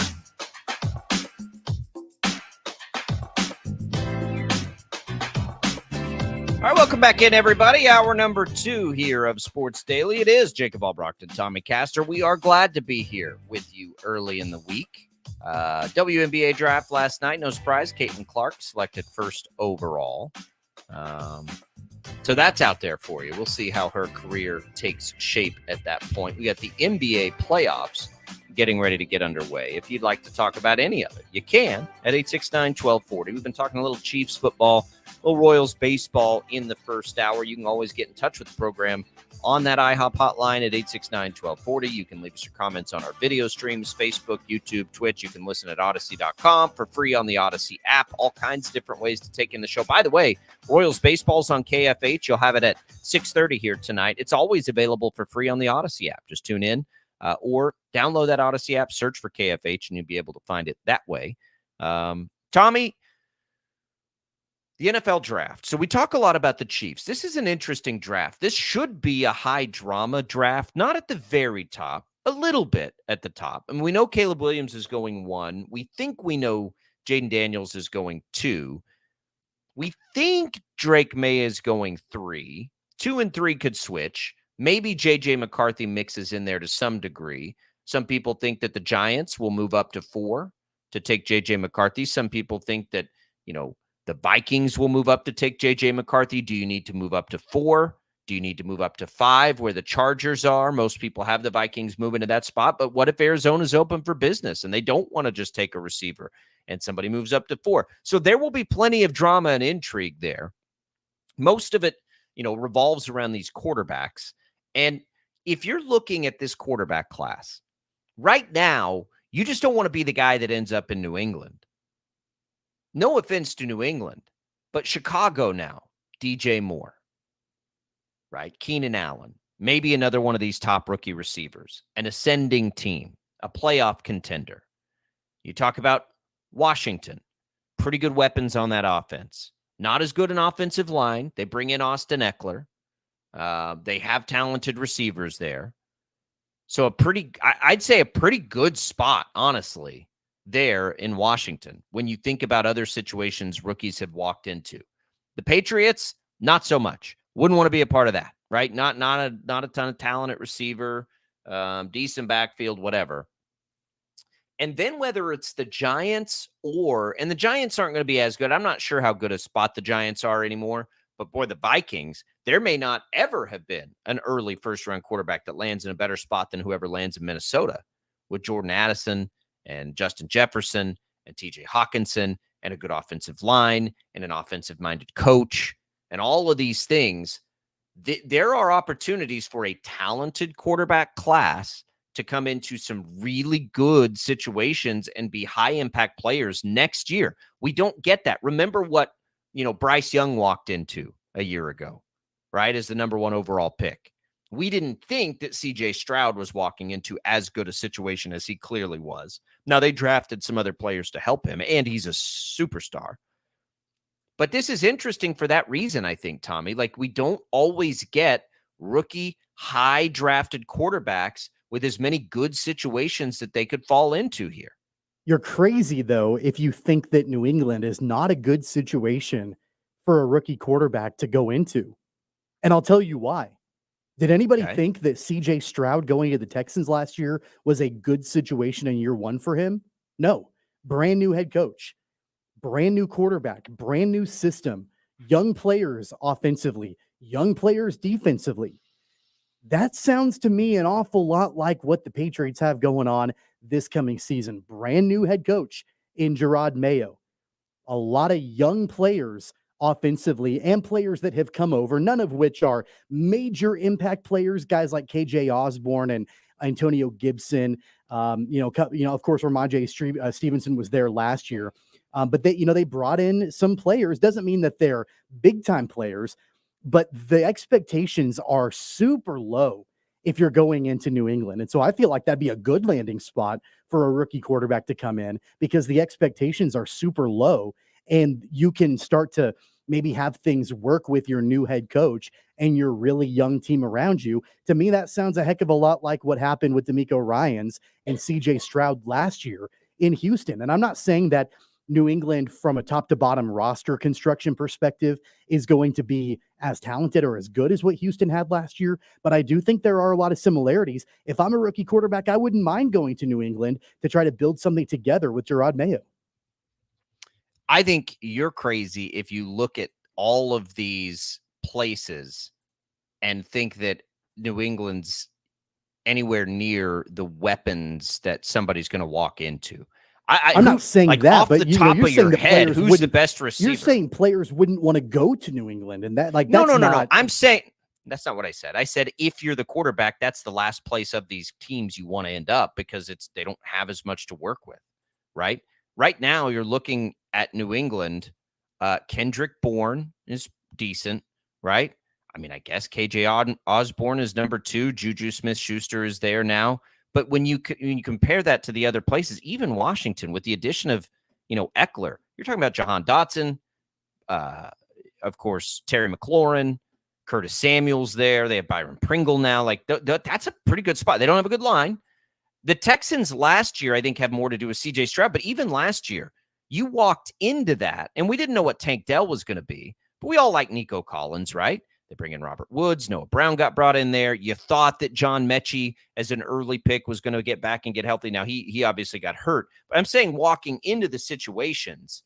[SPEAKER 2] All right, welcome back in, everybody. Hour number 2 here of Sports Daily. It is Jacob Albracht and Tommy Castor. We are glad to be here with you early in the week. WNBA draft last night. No surprise, Caitlin Clark selected first overall. So that's out there for you. We'll see how her career takes shape at that point. We got the NBA playoffs getting ready to get underway. If you'd like to talk about any of it, you can at 869-1240. We've been talking a little Chiefs football, a little Royals baseball in the first hour. You can always get in touch with the program on that IHOP hotline at 869-1240. You can leave us your comments on our video streams, Facebook, YouTube, Twitch. You can listen at Odyssey.com for free on the Odyssey app. All kinds of different ways to take in the show. By the way, Royals baseball's on KFH. You'll have it at 6:30 here tonight. It's always available for free on the Odyssey app. Just tune in or download that Odyssey app, search for KFH, and you'll be able to find it that way. Tommy, the NFL draft. So we talk a lot about the Chiefs. This is an interesting draft. This should be a high drama draft, not at the very top, a little bit at the top. And we know Caleb Williams is going 1. We think we know Jaden Daniels is going 2. We think Drake May is going 3. 2 and 3 could switch. Maybe J.J. McCarthy mixes in there to some degree. Some people think that the Giants will move up to 4 to take J.J. McCarthy. Some people think that, the Vikings will move up to take J.J. McCarthy. Do you need to move up to 4? Do you need to move up to 5 where the Chargers are? Most people have the Vikings moving to that spot. But what if Arizona's open for business and they don't want to just take a receiver and somebody moves up to 4? So there will be plenty of drama and intrigue there. Most of it, revolves around these quarterbacks. And if you're looking at this quarterback class, right now, you just don't want to be the guy that ends up in New England. No offense to New England, but Chicago now, DJ Moore, right? Keenan Allen, maybe another one of these top rookie receivers, an ascending team, a playoff contender. You talk about Washington, pretty good weapons on that offense. Not as good an offensive line. They bring in Austin Eckler. They have talented receivers there. So I'd say a pretty good spot, honestly, there in Washington when you think about other situations rookies have walked into. The Patriots, not so much. Wouldn't want to be a part of that, right? Not a ton of talent at receiver, decent backfield, whatever. And then whether it's the Giants and the Giants aren't going to be as good. I'm not sure how good a spot the Giants are anymore, but boy, the Vikings, there may not ever have been an early first-round quarterback that lands in a better spot than whoever lands in Minnesota with Jordan Addison and Justin Jefferson and TJ Hawkinson and a good offensive line and an offensive-minded coach and all of these things. There are opportunities for a talented quarterback class to come into some really good situations and be high-impact players next year. We don't get that. Remember what, Bryce Young walked into a year ago, right, as the number 1 overall pick. We didn't think that C.J. Stroud was walking into as good a situation as he clearly was. Now, they drafted some other players to help him, and he's a superstar. But this is interesting for that reason, I think, Tommy. Like, we don't always get rookie, high-drafted quarterbacks with as many good situations that they could fall into here.
[SPEAKER 3] You're crazy, though, if you think that New England is not a good situation for a rookie quarterback to go into. And I'll tell you why. Did anybody think that C.J. Stroud going to the Texans last year was a good situation in year 1 for him? No. Brand new head coach, brand new quarterback, brand new system, young players offensively, young players defensively. That sounds to me an awful lot like what the Patriots have going on this coming season. Brand new head coach in Gerard Mayo. A lot of young players offensively and players that have come over, none of which are major impact players, guys like KJ Osborne and Antonio Gibson. Of course, Ramondre Stevenson was there last year. But they brought in some players. Doesn't mean that they're big time players, but the expectations are super low if you're going into New England. And so I feel like that'd be a good landing spot for a rookie quarterback to come in because the expectations are super low and you can start to maybe have things work with your new head coach and your really young team around you. To me, that sounds a heck of a lot like what happened with D'Amico Ryans and CJ Stroud last year in Houston. And I'm not saying that New England from a top to bottom roster construction perspective is going to be as talented or as good as what Houston had last year. But I do think there are a lot of similarities. If I'm a rookie quarterback, I wouldn't mind going to New England to try to build something together with Gerard Mayo.
[SPEAKER 2] I think you're crazy if you look at all of these places and think that New England's anywhere near the weapons that somebody's going to walk into.
[SPEAKER 3] I'm not saying
[SPEAKER 2] like
[SPEAKER 3] that,
[SPEAKER 2] off
[SPEAKER 3] but
[SPEAKER 2] the
[SPEAKER 3] you're
[SPEAKER 2] top of
[SPEAKER 3] saying
[SPEAKER 2] your
[SPEAKER 3] that
[SPEAKER 2] head,
[SPEAKER 3] players
[SPEAKER 2] who's the best receiver?
[SPEAKER 3] You're saying players wouldn't want to go to New England, and that
[SPEAKER 2] No. I'm saying that's not what I said. I said if you're the quarterback, that's the last place of these teams you want to end up because they don't have as much to work with, right? Right now, you're looking at New England. Kendrick Bourne is decent, right? I mean, I guess KJ Osborne is number 2. Juju Smith-Schuster is there now. But when you compare that to the other places, even Washington, with the addition of, Eckler, you're talking about Jahan Dotson, of course, Terry McLaurin, Curtis Samuel's there. They have Byron Pringle now. Like, that's a pretty good spot. They don't have a good line. The Texans last year, I think, have more to do with C.J. Stroud. But even last year, you walked into that, and we didn't know what Tank Dell was going to be. But we all like Nico Collins, right? They bring in Robert Woods. Noah Brown got brought in there. You thought that John Mechie, as an early pick, was going to get back and get healthy. Now, he obviously got hurt. But I'm saying walking into the situations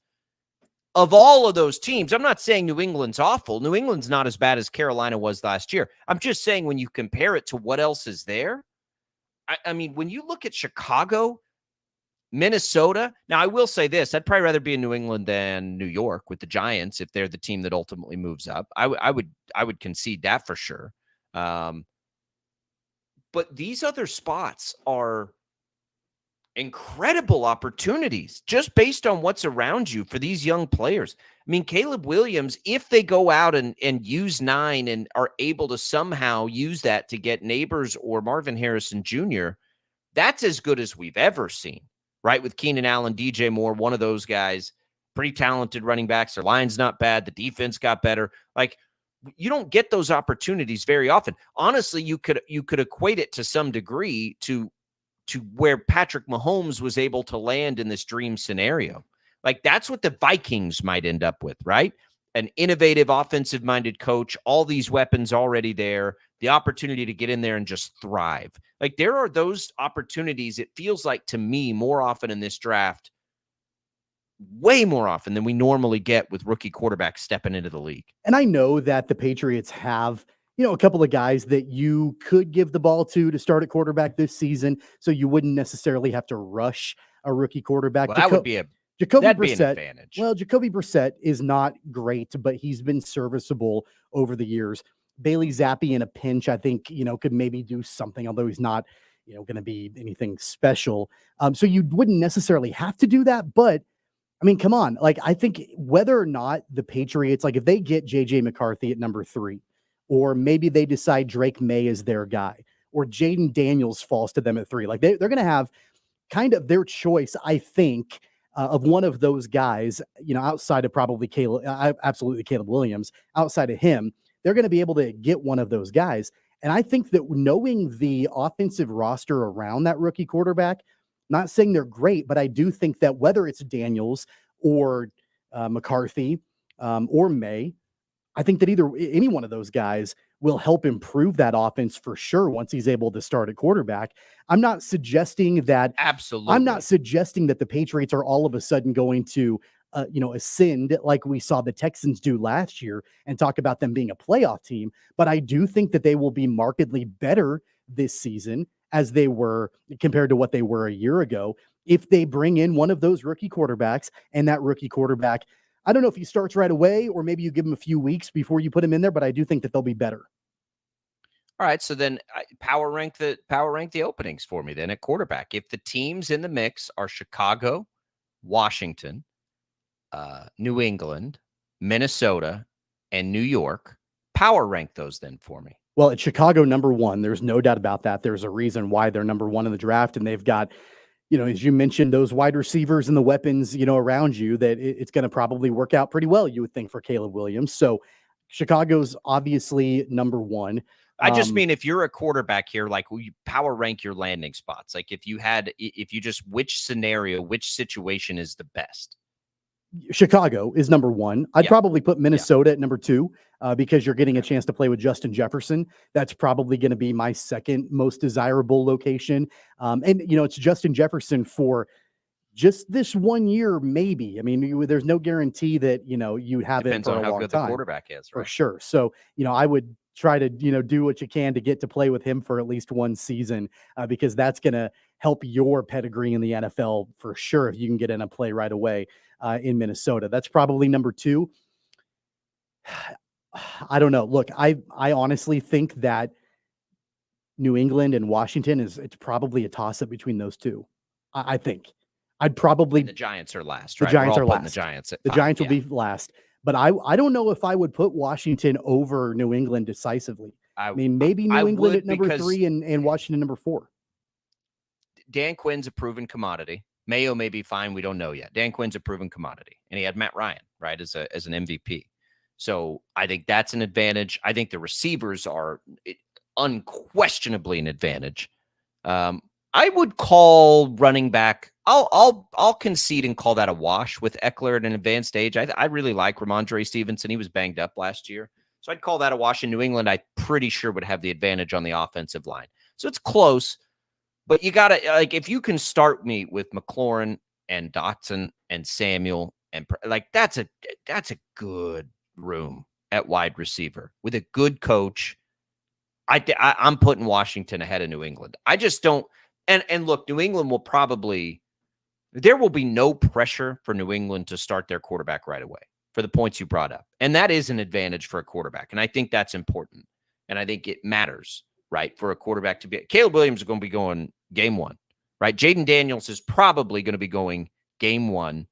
[SPEAKER 2] of all of those teams, I'm not saying New England's awful. New England's not as bad as Carolina was last year. I'm just saying when you compare it to what else is there, I mean, when you look at Chicago, Minnesota. Now, I will say this. I'd probably rather be in New England than New York with the Giants if they're the team that ultimately moves up. I would concede that for sure. But these other spots are incredible opportunities just based on what's around you for these young players. I mean, Caleb Williams, if they go out and use 9 and are able to somehow use that to get Neighbors or Marvin Harrison Jr., that's as good as we've ever seen. Right, with Keenan Allen, DJ Moore, one of those guys, pretty talented running backs. Their line's not bad. The defense got better. Like, you don't get those opportunities very often. Honestly, you could equate it to some degree to where Patrick Mahomes was able to land in this dream scenario. Like, that's what the Vikings might end up with, right? An innovative, offensive-minded coach, all these weapons already there, the opportunity to get in there and just thrive. Like, there are those opportunities, it feels like to me, more often in this draft, way more often than we normally get with rookie quarterbacks stepping into the league.
[SPEAKER 3] And I know that the Patriots have, a couple of guys that you could give the ball to start at quarterback this season, so you wouldn't necessarily have to rush a rookie quarterback.
[SPEAKER 2] Well, that would be that'd be an advantage.
[SPEAKER 3] Well, Jacoby Brissett is not great, but he's been serviceable over the years. Bailey Zappi in a pinch, I think, could maybe do something, although he's not, going to be anything special. So you wouldn't necessarily have to do that. But, I mean, come on. Like, I think whether or not the Patriots, like if they get J.J. McCarthy at number 3, or maybe they decide Drake May is their guy, or Jaden Daniels falls to them at 3, like they're going to have kind of their choice, I think, of one of those guys, outside of probably absolutely Caleb Williams, outside of him, they're going to be able to get one of those guys. And I think that knowing the offensive roster around that rookie quarterback, not saying they're great, but I do think that whether it's Daniels or McCarthy or May, I think that any one of those guys will help improve that offense for sure once he's able to start at quarterback. I'm not suggesting that the Patriots are all of a sudden going to ascend like we saw the Texans do last year and talk about them being a playoff team. But I do think that they will be markedly better this season as they were compared to what they were a year ago if they bring in one of those rookie quarterbacks, and that rookie quarterback, I don't know if he starts right away or maybe you give him a few weeks before you put him in there, but I do think that they'll be better.
[SPEAKER 2] All right, so then power rank the openings for me then at quarterback. If the teams in the mix are Chicago, Washington, New England, Minnesota, and New York, power rank those then for me.
[SPEAKER 3] Well, it's Chicago number one. There's no doubt about that. There's a reason why they're number one in the draft, and they've got, as you mentioned, those wide receivers and the weapons, around you that it's going to probably work out pretty well, you would think, for Caleb Williams. So Chicago's obviously number one.
[SPEAKER 2] I just mean if you're a quarterback here, like will you power rank your landing spots? Like if you just which situation is the best?
[SPEAKER 3] Chicago is number one. I'd probably put Minnesota at number two because you're getting a chance to play with Justin Jefferson. That's probably going to be my second most desirable location. And it's Justin Jefferson for just this 1 year, maybe. I mean, there's no guarantee that, you have
[SPEAKER 2] Depends
[SPEAKER 3] it for
[SPEAKER 2] on
[SPEAKER 3] a
[SPEAKER 2] how
[SPEAKER 3] long
[SPEAKER 2] good
[SPEAKER 3] time.
[SPEAKER 2] the quarterback is, right?
[SPEAKER 3] For sure. So, I would try to, do what you can to get to play with him for at least one season because that's going to help your pedigree in the NFL for sure if you can get in a play right away in Minnesota. That's probably number two. I don't know. Look, I honestly think that New England and Washington it's probably a toss-up between those two. I think. I'd probably
[SPEAKER 2] and the Giants are last,
[SPEAKER 3] the
[SPEAKER 2] right?
[SPEAKER 3] Giants
[SPEAKER 2] We're all
[SPEAKER 3] are
[SPEAKER 2] putting
[SPEAKER 3] last.
[SPEAKER 2] The Giants at
[SPEAKER 3] the
[SPEAKER 2] 5,
[SPEAKER 3] Giants will be last. But I don't know if I would put Washington over New England decisively. I mean, maybe New England at number 3 and Washington number 4.
[SPEAKER 2] Dan Quinn's a proven commodity. Mayo may be fine. We don't know yet. Dan Quinn's a proven commodity. And he had Matt Ryan, right, as an MVP. So I think that's an advantage. I think the receivers are unquestionably an advantage. I would call running back. I'll concede and call that a wash with Eckler at an advanced age. I really like Ramondre Stevenson. He was banged up last year. So I'd call that a wash. In New England, I'm pretty sure would have the advantage on the offensive line. So it's close, but you got to, if you can start me with McLaurin and Dotson and Samuel, and that's a good room at wide receiver with a good coach. I'm putting Washington ahead of New England. I just don't. And look, New England there will be no pressure for New England to start their quarterback right away for the points you brought up. And that is an advantage for a quarterback. And I think that's important. And I think it matters, right, for a quarterback to be. Caleb Williams is going to be going game 1, right? Jaden Daniels is probably going to be going game 1.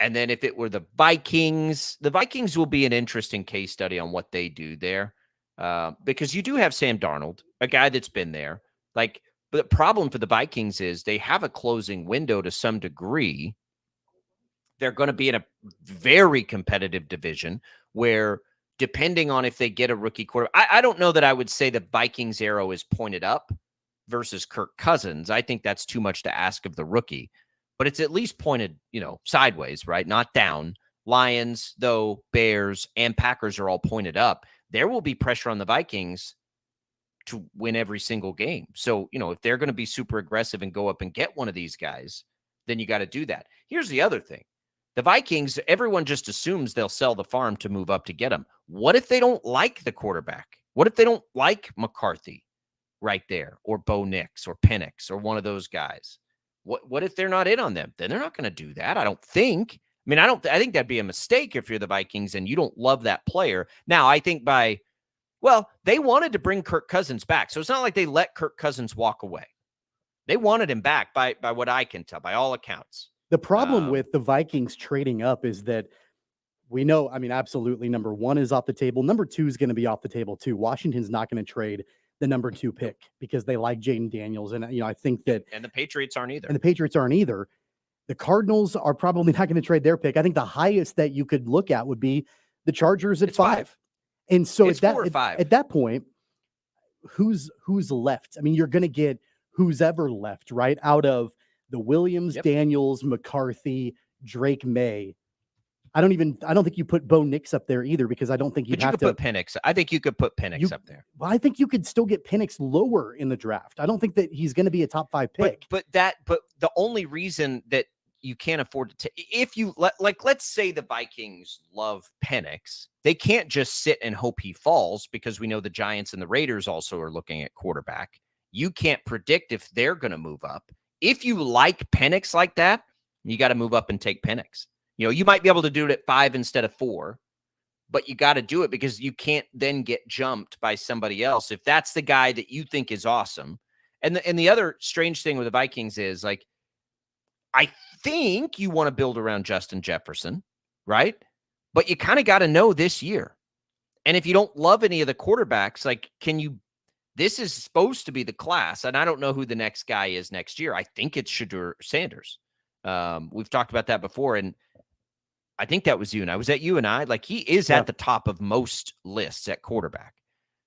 [SPEAKER 2] And then if it were the Vikings will be an interesting case study on what they do there. Because you do have Sam Darnold, a guy that's been there. But the problem for the Vikings is they have a closing window to some degree. They're going to be in a very competitive division where, depending on if they get a rookie quarterback, I don't know that I would say the Vikings arrow is pointed up versus Kirk Cousins. I think that's too much to ask of the rookie, but it's at least pointed, sideways, right? Not down. Lions, though, Bears, and Packers are all pointed up. There will be pressure on the Vikings to win every single game. So, if they're going to be super aggressive and go up and get one of these guys, then you got to do that. Here's the other thing. The Vikings, everyone just assumes they'll sell the farm to move up to get them. What if they don't like the quarterback? What if they don't like McCarthy right there, or Bo Nix or Penix or one of those guys? What if they're not in on them? Then they're not going to do that, I don't think. I think that'd be a mistake if you're the Vikings and you don't love that player. Now, I think they wanted to bring Kirk Cousins back. So it's not like they let Kirk Cousins walk away. They wanted him back by what I can tell, by all accounts.
[SPEAKER 3] The problem with the Vikings trading up is that we know, absolutely number 1 is off the table. Number 2 is going to be off the table too. Washington's not going to trade the number 2 pick because they like Jaden Daniels. And, I think that.
[SPEAKER 2] And the Patriots aren't either.
[SPEAKER 3] The Cardinals are probably not going to trade their pick. I think the highest that you could look at would be the Chargers at 5. And so
[SPEAKER 2] it's 4 or 5.
[SPEAKER 3] At that point, who's left? You're going to get who's ever left, right? Out of the Williams, Daniels, McCarthy, Drake May. I don't think you put Bo Nix up there either because I don't think you'd have to
[SPEAKER 2] put Penix. I think you could put Penix up there.
[SPEAKER 3] Well, I think you could still get Penix lower in the draft. I don't think that he's going to be a top 5 pick.
[SPEAKER 2] But the only reason that you can't afford to if you let's say the Vikings love Penix, they can't just sit and hope he falls because we know the Giants and the Raiders also are looking at quarterback. You can't predict if they're going to move up. If you like Penix like that, you got to move up and take Penix. You might be able to do it at 5 instead of 4, but you got to do it because you can't then get jumped by somebody else if that's the guy that you think is awesome. And the other strange thing with the Vikings is I think you want to build around Justin Jefferson, right? But you kind of got to know this year. And if you don't love any of the quarterbacks, like, this is supposed to be the class, and I don't know who the next guy is next year. I think it's Shedeur Sanders. We've talked about that before, and I think that was you and I. Was that you and I? Like, he is at the top of most lists at quarterback.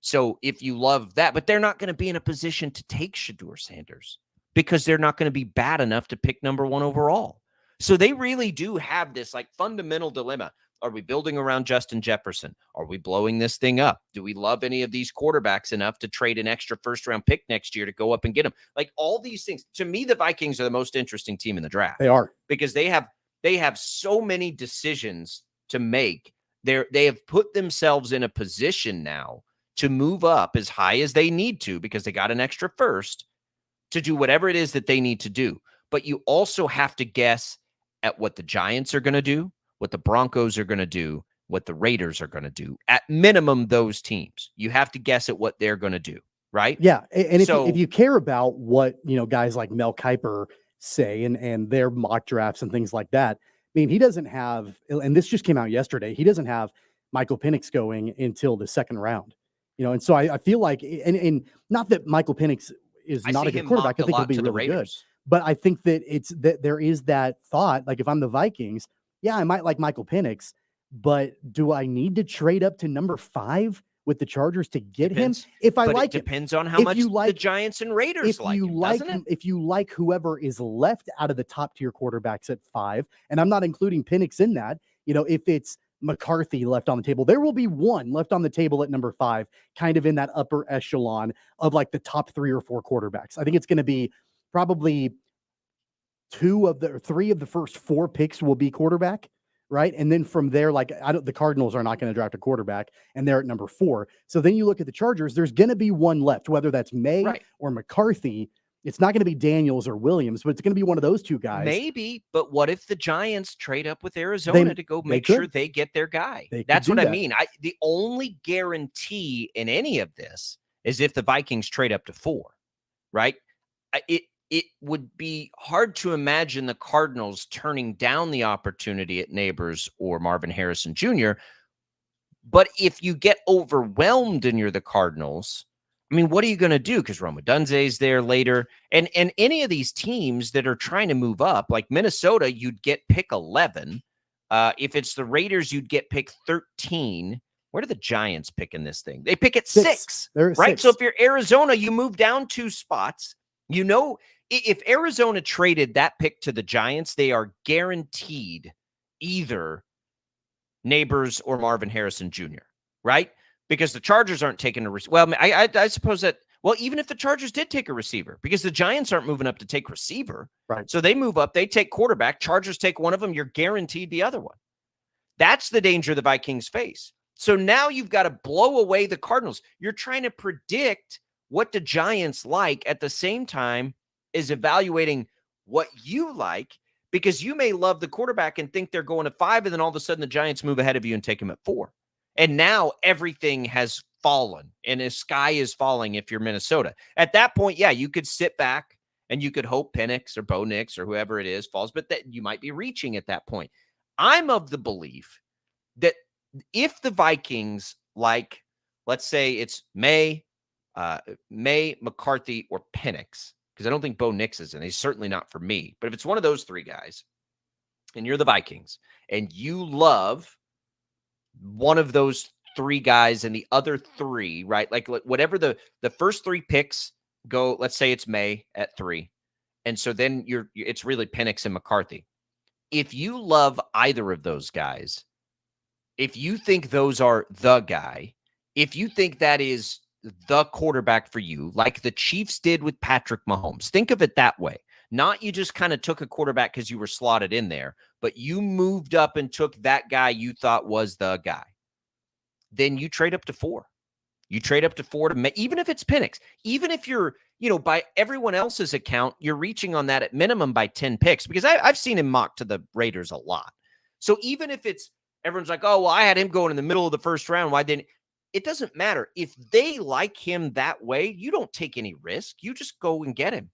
[SPEAKER 2] So if you love that, but they're not going to be in a position to take Shedeur Sanders because they're not going to be bad enough to pick number 1 overall. So they really do have this like fundamental dilemma. Are we building around Justin Jefferson? Are we blowing this thing up? Do we love any of these quarterbacks enough to trade an extra first-round pick next year to go up and get them? Like, all these things. To me, the Vikings are the most interesting team in the draft.
[SPEAKER 3] They are.
[SPEAKER 2] Because they have so many decisions to make. They have put themselves in a position now to move up as high as they need to because they got an extra first to do whatever it is that they need to do. But you also have to guess at what the Giants are going to do, what the Broncos are going to do, what the Raiders are going to do. At minimum, those teams. You have to guess at what they're going to do, right?
[SPEAKER 3] Yeah, and if you care about what, guys like Mel Kiper say and their mock drafts and things like that, I mean, he doesn't have, and this just came out yesterday, he doesn't have Michael Penix going until the second round. And so I feel like, and not that Michael Penix is not a good quarterback. I think he'll be really good. But I think that there is that thought, like, if I'm the Vikings, yeah, I might like Michael Penix, but do I need to trade up to number 5 with the Chargers to get him? If I like
[SPEAKER 2] it depends on how much the Giants and Raiders like him, doesn't it?
[SPEAKER 3] If you like whoever is left out of the top tier quarterbacks at 5, and I'm not including Penix in that, if it's McCarthy left on the table, there will be one left on the table at number 5, kind of in that upper echelon of like the top 3 or 4 quarterbacks. I think it's going to be probably 3 of the first 4 picks will be quarterback, right? And then from there, like, the Cardinals are not going to draft a quarterback, and they're at number 4. So then you look at the Chargers, there's going to be one left, whether that's May or McCarthy. It's not going to be Daniels or Williams, but it's going to be one of those 2 guys.
[SPEAKER 2] Maybe, but what if the Giants trade up with Arizona to go make sure they get their guy? That's what I mean. The only guarantee in any of this is if the Vikings trade up to 4, right? It would be hard to imagine the Cardinals turning down the opportunity at Neighbors or Marvin Harrison Jr. But if you get overwhelmed and you're the Cardinals, I mean, what are you going to do? Because Rome Odunze's there later. And any of these teams that are trying to move up, like Minnesota, you'd get pick 11. If it's the Raiders, you'd get pick 13. Where do the Giants pick in this thing? They pick at 6, right? 6. So if you're Arizona, you move down 2 spots. If Arizona traded that pick to the Giants, they are guaranteed either Neighbors or Marvin Harrison Jr., right? Because the Chargers aren't taking a receiver. Well, I suppose that, even if the Chargers did take a receiver, because the Giants aren't moving up to take receiver,
[SPEAKER 3] right?
[SPEAKER 2] So they move up, they take quarterback, Chargers take one of them, you're guaranteed the other one. That's the danger the Vikings face. So now you've got to blow away the Cardinals. You're trying to predict what the Giants like at the same time is evaluating what you like, because you may love the quarterback and think they're going to 5, and then all of a sudden the Giants move ahead of you and take him at 4. And now everything has fallen and the sky is falling if you're Minnesota. At that point, yeah, you could sit back and you could hope Penix or Bo Nix or whoever it is falls, but that you might be reaching at that point. I'm of the belief that if the Vikings, like, let's say it's May, McCarthy, or Penix, because I don't think Bo Nix is in. He's certainly not for me. But if it's one of those 3 guys and you're the Vikings and you love one of those 3 guys and the other 3, right? Like whatever the first 3 picks go, let's say it's May at 3. And so then it's really Penix and McCarthy. If you love either of those guys, if you think those are the guy, if you think that is the quarterback for you, like the Chiefs did with Patrick Mahomes, think of it that way. Not you just kind of took a quarterback because you were slotted in there, but you moved up and took that guy you thought was the guy. Then you trade up to 4. You trade up to 4 even if it's Penix, even if you're, by everyone else's account, you're reaching on that at minimum by 10 picks, because I've seen him mock to the Raiders a lot. So even if it's, everyone's like, oh, well, I had him going in the middle of the first round. Why didn't? It doesn't matter. If they like him that way, you don't take any risk. You just go and get him.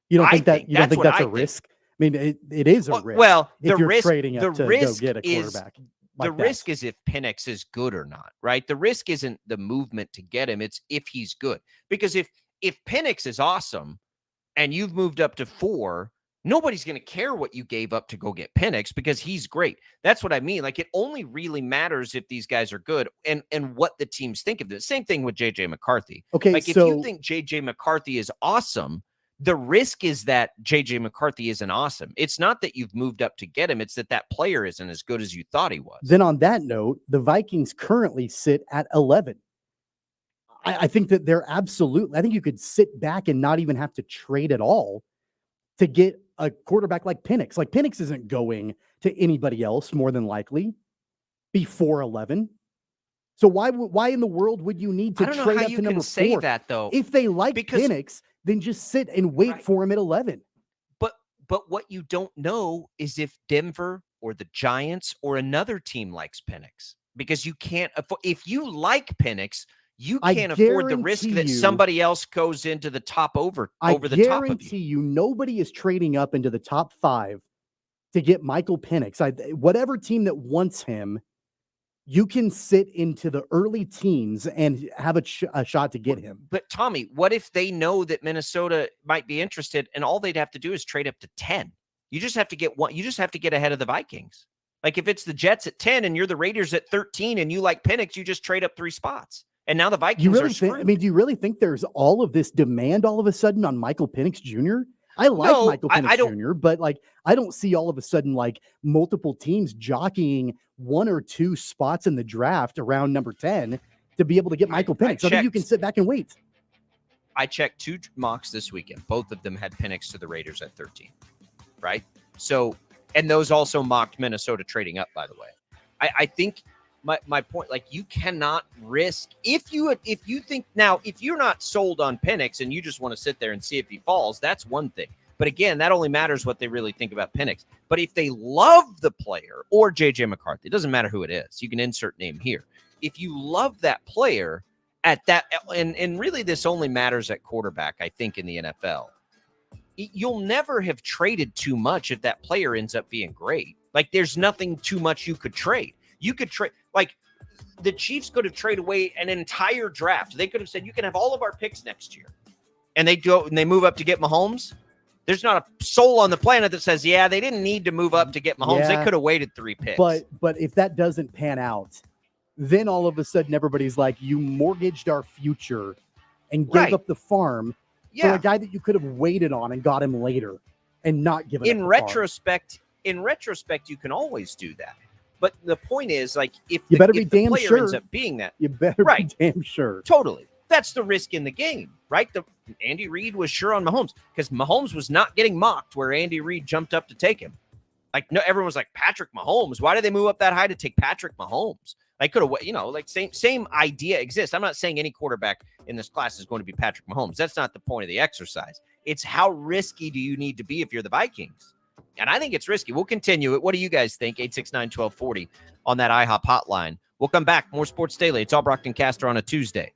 [SPEAKER 3] You don't think that's a risk? I mean, it is a risk.
[SPEAKER 2] Well,
[SPEAKER 3] if
[SPEAKER 2] the
[SPEAKER 3] you're
[SPEAKER 2] risk,
[SPEAKER 3] trading up to go get a quarterback. like
[SPEAKER 2] the risk is if Penix is good or not, right? The risk isn't the movement to get him. It's if he's good. Because if Penix is awesome and you've moved up to 4, nobody's going to care what you gave up to go get Penix because he's great. That's what I mean. Like, it only really matters if these guys are good and what the teams think of this. Same thing with J.J. McCarthy.
[SPEAKER 3] Okay,
[SPEAKER 2] like, if you think J.J. McCarthy is awesome, the risk is that J.J. McCarthy isn't awesome. It's not that you've moved up to get him. It's that player isn't as good as you thought he was.
[SPEAKER 3] Then on that note, the Vikings currently sit at 11. I think that they're absolutely – I think you could sit back and not even have to trade at all to get a quarterback like Penix. Like, Penix isn't going to anybody else more than likely before 11. So why in the world would you need to trade up to number 4?
[SPEAKER 2] Say that, though.
[SPEAKER 3] If they like Penix, then just sit and wait for him at 11.
[SPEAKER 2] But what you don't know is if Denver or the Giants or another team likes Penix, because you can't afford. If you like Penix, you can't afford the risk that somebody else goes into the top over the top of you.
[SPEAKER 3] I guarantee you, nobody is trading up into the top 5 to get Michael Penix. Whatever team that wants him, you can sit into the early teens and have a shot to get him.
[SPEAKER 2] But Tommy, what if they know that Minnesota might be interested and all they'd have to do is trade up to 10? You just have to get one. You just have to get ahead of the Vikings. Like, if it's the Jets at 10 and you're the Raiders at 13 and you like Penix, you just trade up 3 spots. And now the Vikings are screwed.
[SPEAKER 3] Do you really think there's all of this demand all of a sudden on Michael Penix Jr.? I like Michael Penix Jr., but I don't see all of a sudden multiple teams jockeying 1 or 2 spots in the draft around number 10 to be able to get Michael Penix. I think you can sit back and wait.
[SPEAKER 2] I checked 2 mocks this weekend. Both of them had Penix to the Raiders at 13, right? So, and those also mocked Minnesota trading up, by the way. I think my point, you cannot risk if you think now, if you're not sold on Penix and you just want to sit there and see if he falls, that's one thing. But again, that only matters what they really think about Penix. But if they love the player or J.J. McCarthy, it doesn't matter who it is. You can insert name here. If you love that player at that, and really this only matters at quarterback, I think, in the NFL, you'll never have traded too much if that player ends up being great. There's nothing too much you could trade. You could trade, the Chiefs could have traded away an entire draft. They could have said, you can have all of our picks next year. And they go and they move up to get Mahomes. There's not a soul on the planet that says, yeah, they didn't need to move up to get Mahomes.
[SPEAKER 3] Yeah,
[SPEAKER 2] they could have waited 3 picks.
[SPEAKER 3] But if that doesn't pan out, then all of a sudden everybody's like, you mortgaged our future and gave up the farm for a guy that you could have waited on and got him later and not given
[SPEAKER 2] in retrospect, you can always do that. But the point is, if
[SPEAKER 3] you better
[SPEAKER 2] if
[SPEAKER 3] be
[SPEAKER 2] the
[SPEAKER 3] damn
[SPEAKER 2] player
[SPEAKER 3] sure
[SPEAKER 2] ends up being that,
[SPEAKER 3] you better be damn sure.
[SPEAKER 2] Totally. That's the risk in the game, right? Andy Reid was sure on Mahomes because Mahomes was not getting mocked where Andy Reid jumped up to take him. No, everyone was like, Patrick Mahomes. Why did they move up that high to take Patrick Mahomes? They could have, same idea exists. I'm not saying any quarterback in this class is going to be Patrick Mahomes. That's not the point of the exercise. It's how risky do you need to be if you're the Vikings? And I think it's risky. We'll continue it. What do you guys think? 869-1240 on that IHOP hotline. We'll come back. More Sports Daily. It's Albracht and Castor on a Tuesday.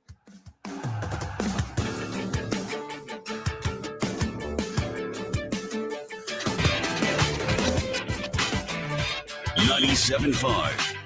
[SPEAKER 1] .97.5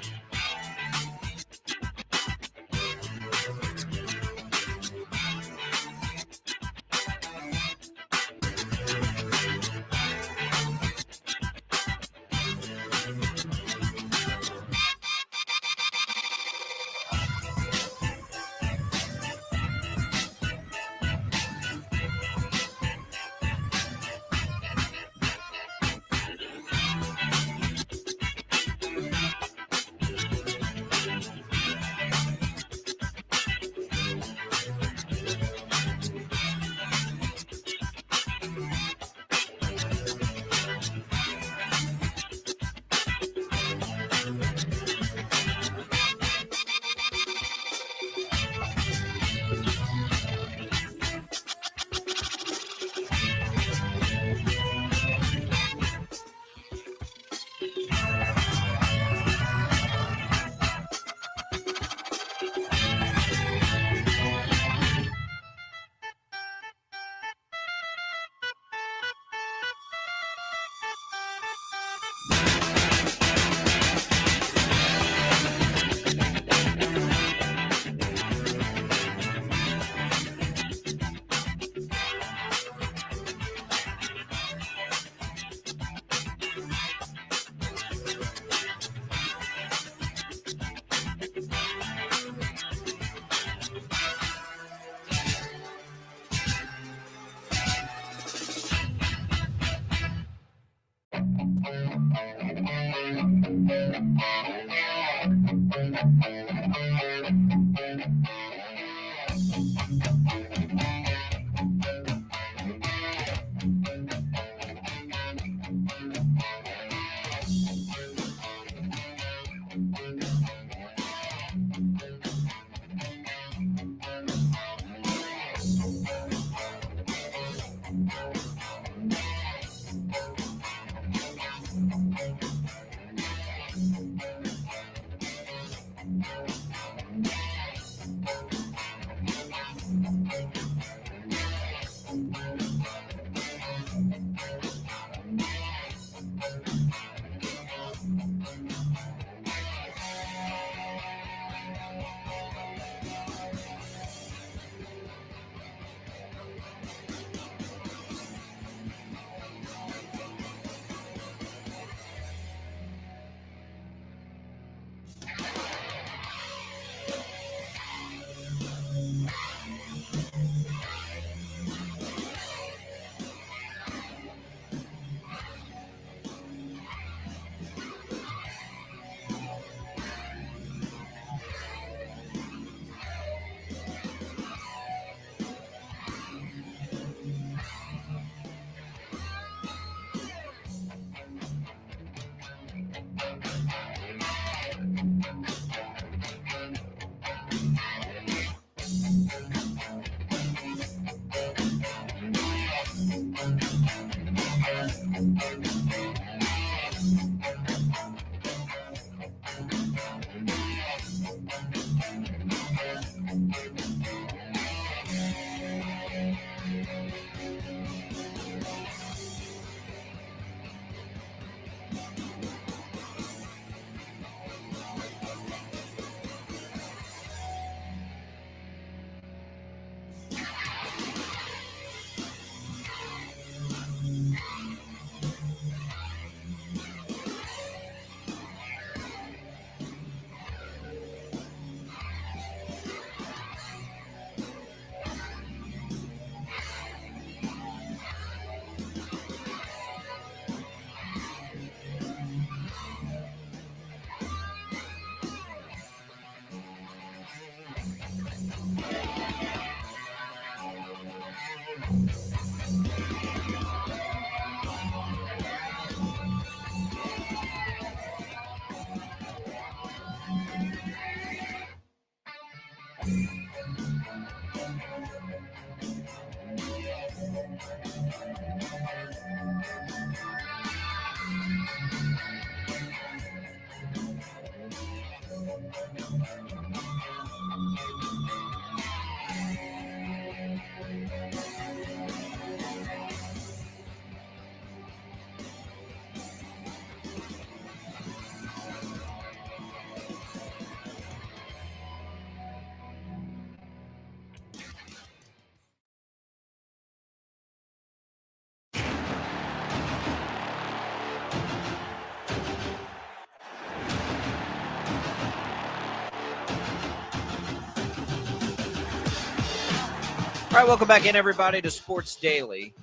[SPEAKER 2] All right, welcome back in, everybody, to Sports Daily.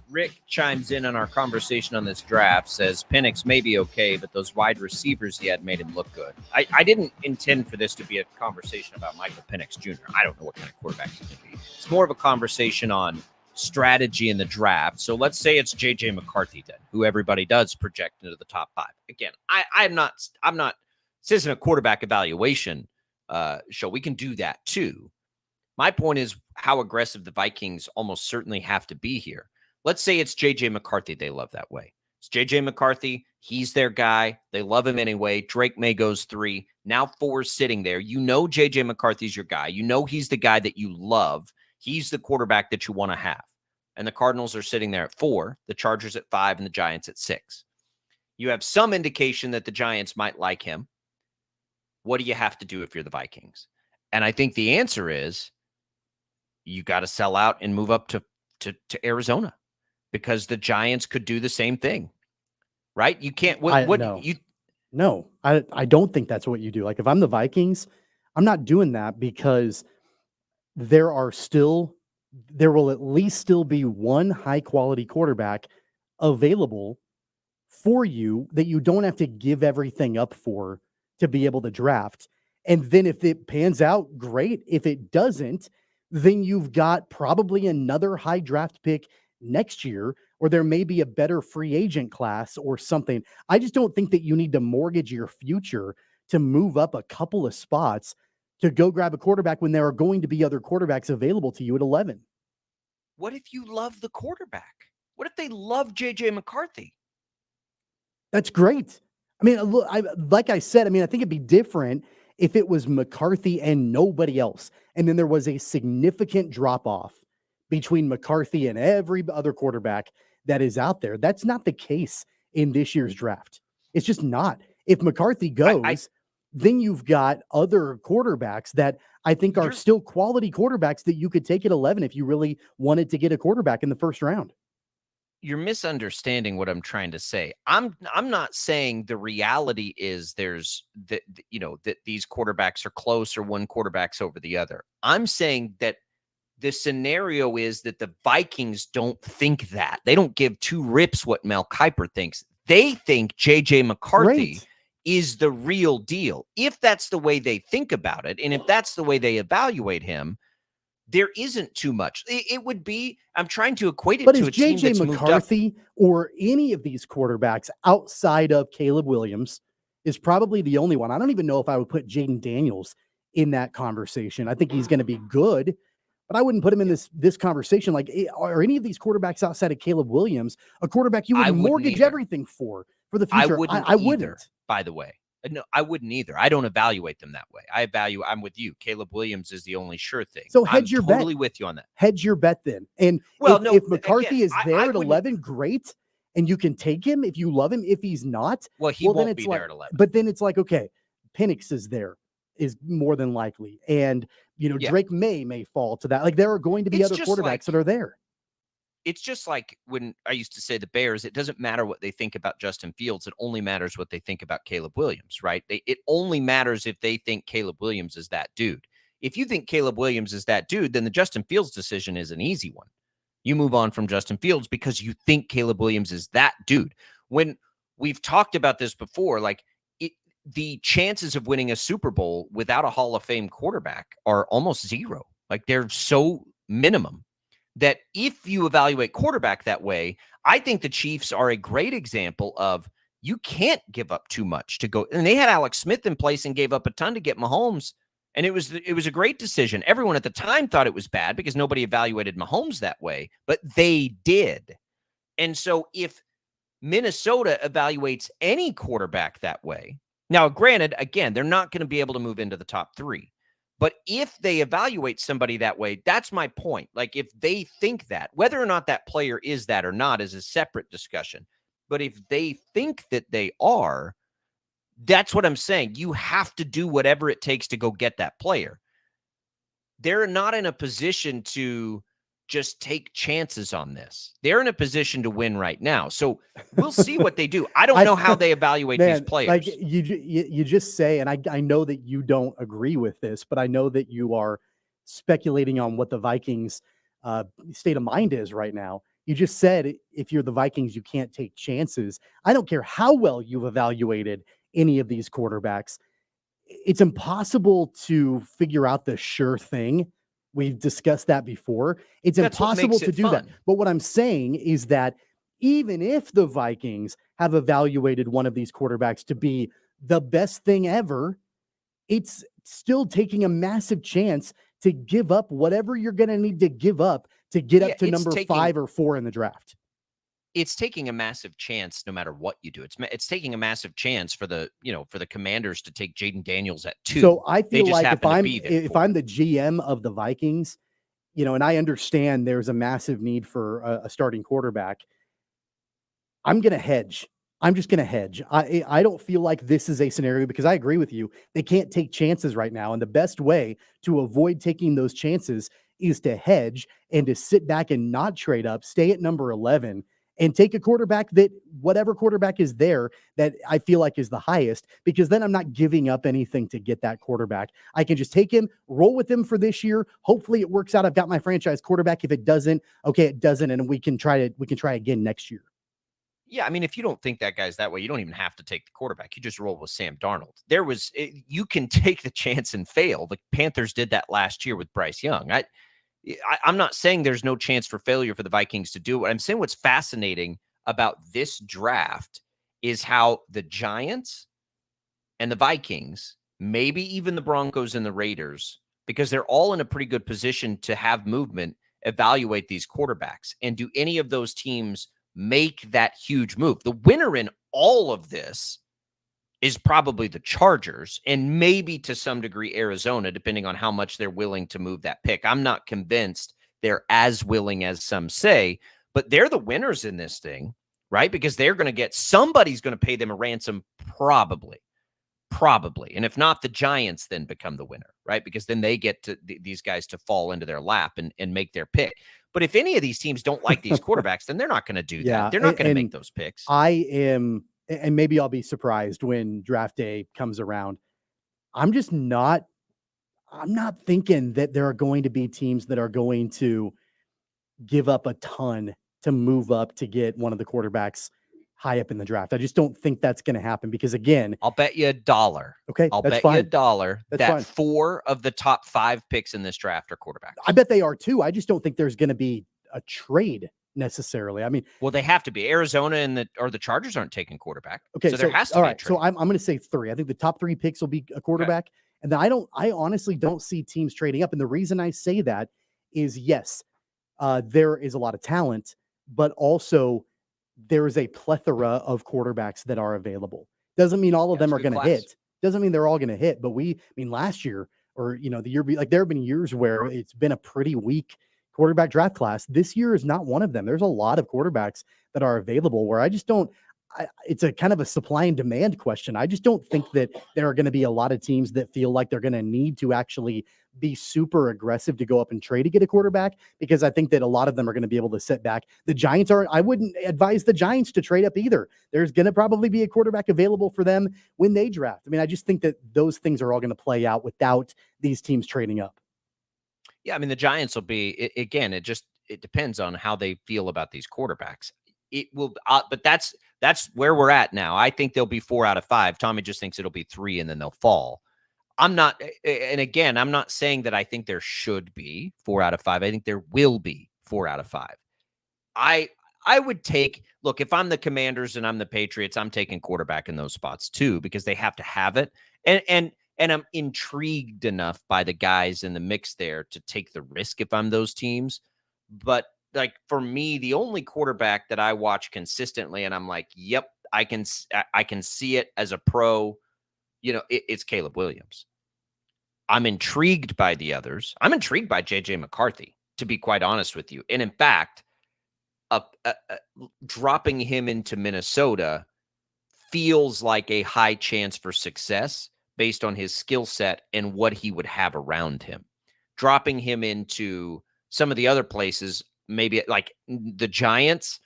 [SPEAKER 2] Rick chimes in on our conversation on this draft, says Penix may be okay, but those wide receivers he had made him look good. I didn't intend for this to be a conversation about Michael Penix Jr. I don't know what kind of quarterback he's going to be. It's more of a conversation on strategy in the draft. So let's say it's J.J. McCarthy then, who everybody does project into the top 5. Again, I'm not. This isn't a quarterback evaluation show. We can do that too. My point is how aggressive the Vikings almost certainly have to be here. Let's say it's J.J. McCarthy they love that way. It's J.J. McCarthy. He's their guy. They love him anyway. Drake May goes 3. Now 4 is sitting there. You know J.J. McCarthy's your guy. You know he's the guy that you love. He's the quarterback that you want to have. And the Cardinals are sitting there at 4, the Chargers at 5, and the Giants at 6. You have some indication that the Giants might like him. What do you have to do if you're the Vikings? And I think the answer is you got to sell out and move up to Arizona, because the Giants could do the same thing, right? You can't.
[SPEAKER 3] No, I don't think that's what you do. Like, if I'm the Vikings, I'm not doing that, because there will at least still be one high quality quarterback available for you that you don't have to give everything up for to be able to draft. And then if it pans out, great. If it doesn't, then you've got probably another high draft pick next year, or there may be a better free agent class or something. I just don't think that you need to mortgage your future to move up a couple of spots to go grab a quarterback when there are going to be other quarterbacks available to you at 11.
[SPEAKER 2] What if you love the quarterback? What if they love J.J. McCarthy?
[SPEAKER 3] That's great. I mean, look, like I said, I think it'd be different if it was McCarthy and nobody else, and then there was a significant drop-off between McCarthy and every other quarterback that is out there. That's not the case in this year's draft. It's just not. If McCarthy goes, then you've got other quarterbacks that I think are still quality quarterbacks that you could take at 11 if you really wanted to get a quarterback in the first round.
[SPEAKER 2] You're misunderstanding what I'm trying to say. I'm not saying the reality is there's that these quarterbacks are close or one quarterback's over the other. I'm saying that the scenario is that the Vikings don't think that. They don't give two rips what Mel Kiper thinks. They think J.J. McCarthy is the real deal. If that's the way they think about it, and if that's the way they evaluate him, there isn't too much. It would be, I'm trying to equate it to a team that's moved up.
[SPEAKER 3] McCarthy or any of these quarterbacks outside of Caleb Williams is probably the only one. I don't even know if I would put Jaden Daniels in that conversation. I think he's going to be good, but I wouldn't put him in this conversation. Like, are any of these quarterbacks outside of Caleb Williams a quarterback you would mortgage everything for the future? I wouldn't.
[SPEAKER 2] By the way. No, I wouldn't either. I don't evaluate them that way. I'm with you. Caleb Williams is the only sure thing.
[SPEAKER 3] So hedge your bet.
[SPEAKER 2] I'm totally with you on that.
[SPEAKER 3] Hedge your bet then. And if McCarthy is there at 11, great. And you can take him if you love him. If he's not,
[SPEAKER 2] he won't be there at 11.
[SPEAKER 3] But then it's like, okay, Penix is there, is more than likely. And, Drake may fall to that. Like, there are going to be other quarterbacks that are there.
[SPEAKER 2] It's just like when I used to say the Bears, it doesn't matter what they think about Justin Fields. It only matters what they think about Caleb Williams, right? It only matters if they think Caleb Williams is that dude. If you think Caleb Williams is that dude, then the Justin Fields decision is an easy one. You move on from Justin Fields because you think Caleb Williams is that dude. When we've talked about this before, like the chances of winning a Super Bowl without a Hall of Fame quarterback are almost zero. Like, they're so minimum. That if you evaluate quarterback that way, I think the Chiefs are a great example of you can't give up too much to go. And they had Alex Smith in place and gave up a ton to get Mahomes. And it was a great decision. Everyone at the time thought it was bad because nobody evaluated Mahomes that way, but they did. And so if Minnesota evaluates any quarterback that way, now granted, again, they're not going to be able to move into the top 3. But if they evaluate somebody that way, that's my point. Like, if they think that, whether or not that player is that or not is a separate discussion. But if they think that they are, that's what I'm saying. You have to do whatever it takes to go get that player. They're not in a position to just take chances on this. They're in a position to win right now. So we'll see what they do. I don't know how they evaluate these players.
[SPEAKER 3] Like you just say, and I know that you don't agree with this, but I know that you are speculating on what the Vikings state of mind is right now. You just said, if you're the Vikings, you can't take chances. I don't care how well you've evaluated any of these quarterbacks. It's impossible to figure out the sure thing. We've discussed that before. It's impossible to do that. But what I'm saying is that even if the Vikings have evaluated one of these quarterbacks to be the best thing ever, it's still taking a massive chance to give up whatever you're going to need to give up to get up to number 5 or 4 in the draft.
[SPEAKER 2] It's taking a massive chance no matter what you do. It's taking a massive chance for the Commanders to take Jaden Daniels at 2.
[SPEAKER 3] So I feel like if I'm the GM of the Vikings, and I understand there's a massive need for a starting quarterback, I'm going to hedge. I'm just going to hedge. I don't feel like this is a scenario because I agree with you. They can't take chances right now. And the best way to avoid taking those chances is to hedge and to sit back and not trade up, stay at number 11, and take a quarterback that whatever quarterback is there that I feel like is the highest, because then I'm not giving up anything to get that quarterback. I can just take him, roll with him for this year. Hopefully it works out. I've got my franchise quarterback. If it doesn't, okay, it doesn't. And we can try again next year.
[SPEAKER 2] Yeah. I mean, if you don't think that guy's that way, you don't even have to take the quarterback. You just roll with Sam Darnold. You can take the chance and fail. The Panthers did that last year with Bryce Young. I'm not saying there's no chance for failure for the Vikings to do it. I'm saying what's fascinating about this draft is how the Giants and the Vikings, maybe even the Broncos and the Raiders, because they're all in a pretty good position to have movement, evaluate these quarterbacks. And do any of those teams make that huge move? The winner in all of this is probably the Chargers and maybe to some degree Arizona, depending on how much they're willing to move that pick. I'm not convinced they're as willing as some say, but they're the winners in this thing, right? Because somebody's going to pay them a ransom, probably. And if not, the Giants then become the winner, right? Because then they get to these guys to fall into their lap and make their pick. But if any of these teams don't like these quarterbacks, then they're not going to do that. They're not going to make those picks.
[SPEAKER 3] And maybe I'll be surprised when draft day comes around. I'm not thinking that there are going to be teams that are going to give up a ton to move up to get one of the quarterbacks high up in the draft. I just don't think that's going to happen because, again,
[SPEAKER 2] I'll bet you $1.
[SPEAKER 3] Okay,
[SPEAKER 2] I'll bet you $1 that 4 of the top 5 picks in this draft are quarterbacks.
[SPEAKER 3] I bet they are too. I just don't think there's going to be a trade necessarily. I mean,
[SPEAKER 2] well, they have to be. Arizona or the Chargers aren't taking quarterback.
[SPEAKER 3] Okay,
[SPEAKER 2] so there has to
[SPEAKER 3] all
[SPEAKER 2] be
[SPEAKER 3] right.
[SPEAKER 2] a trade.
[SPEAKER 3] So I'm going to say 3. I think the top 3 picks will be a quarterback, And I honestly don't see teams trading up. And the reason I say that is, yes, there is a lot of talent, but also there is a plethora of quarterbacks that are available. Doesn't mean all of them are going to hit. Doesn't mean they're all going to hit. But last year, or the year, like, there have been years where it's been a pretty weak quarterback draft class. This year is not one of them. There's a lot of quarterbacks that are available where I just don't. It's a kind of a supply and demand question. I just don't think that there are going to be a lot of teams that feel like they're going to need to actually be super aggressive to go up and trade to get a quarterback, because I think that a lot of them are going to be able to sit back. The Giants are. I wouldn't advise the Giants to trade up either. There's going to probably be a quarterback available for them when they draft. I just think that those things are all going to play out without these teams trading up.
[SPEAKER 2] Yeah, the Giants will be, again, it depends on how they feel about these quarterbacks. It will, but that's where we're at now. I think they'll be 4 out of 5. Tommy just thinks it'll be 3 and then they'll fall. I'm not saying that I think there should be 4 out of 5. I think there will be 4 out of 5. I would look, if I'm the Commanders and I'm the Patriots, I'm taking quarterback in those spots too, because they have to have it. And I'm intrigued enough by the guys in the mix there to take the risk if I'm those teams. But like, for me, the only quarterback that I watch consistently and I'm like, yep, I can see it as a pro, it's Caleb Williams. I'm intrigued by the others. I'm intrigued by J.J. McCarthy, to be quite honest with you. And in fact, dropping him into Minnesota feels like a high chance for success based on his skill set and what he would have around him. Dropping him into some of the other places, maybe like the Giants,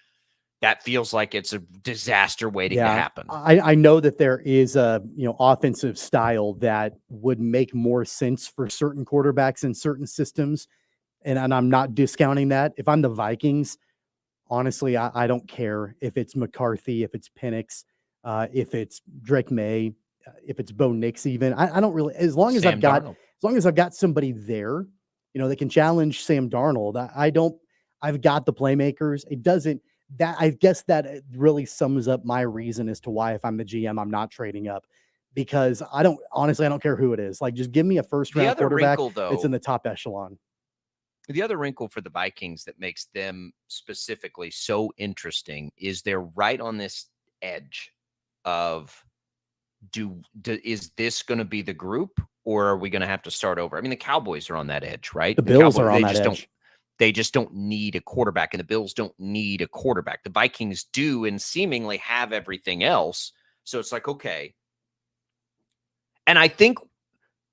[SPEAKER 2] that feels like it's a disaster waiting to happen.
[SPEAKER 3] I know that there is a offensive style that would make more sense for certain quarterbacks in certain systems, and I'm not discounting that. If I'm the Vikings, honestly, I don't care if it's McCarthy, if it's Penix, if it's Drake May, if it's Bo Nix. Even I don't really, as long as I've got somebody there, that can challenge Sam Darnold. I've got the playmakers. It doesn't. I guess that really sums up my reason as to why, if I'm the GM, I'm not trading up, because I don't care who it is. Like, just give me a first round quarterback that's in the top echelon.
[SPEAKER 2] The other wrinkle for the Vikings that makes them specifically so interesting is they're right on this edge of is this going to be the group, or are we going to have to start over? The Cowboys are on that edge, right?
[SPEAKER 3] The Bills are on that edge.
[SPEAKER 2] They just don't need a quarterback, and the Bills don't need a quarterback. The Vikings do, and seemingly have everything else. So it's like, okay. And I think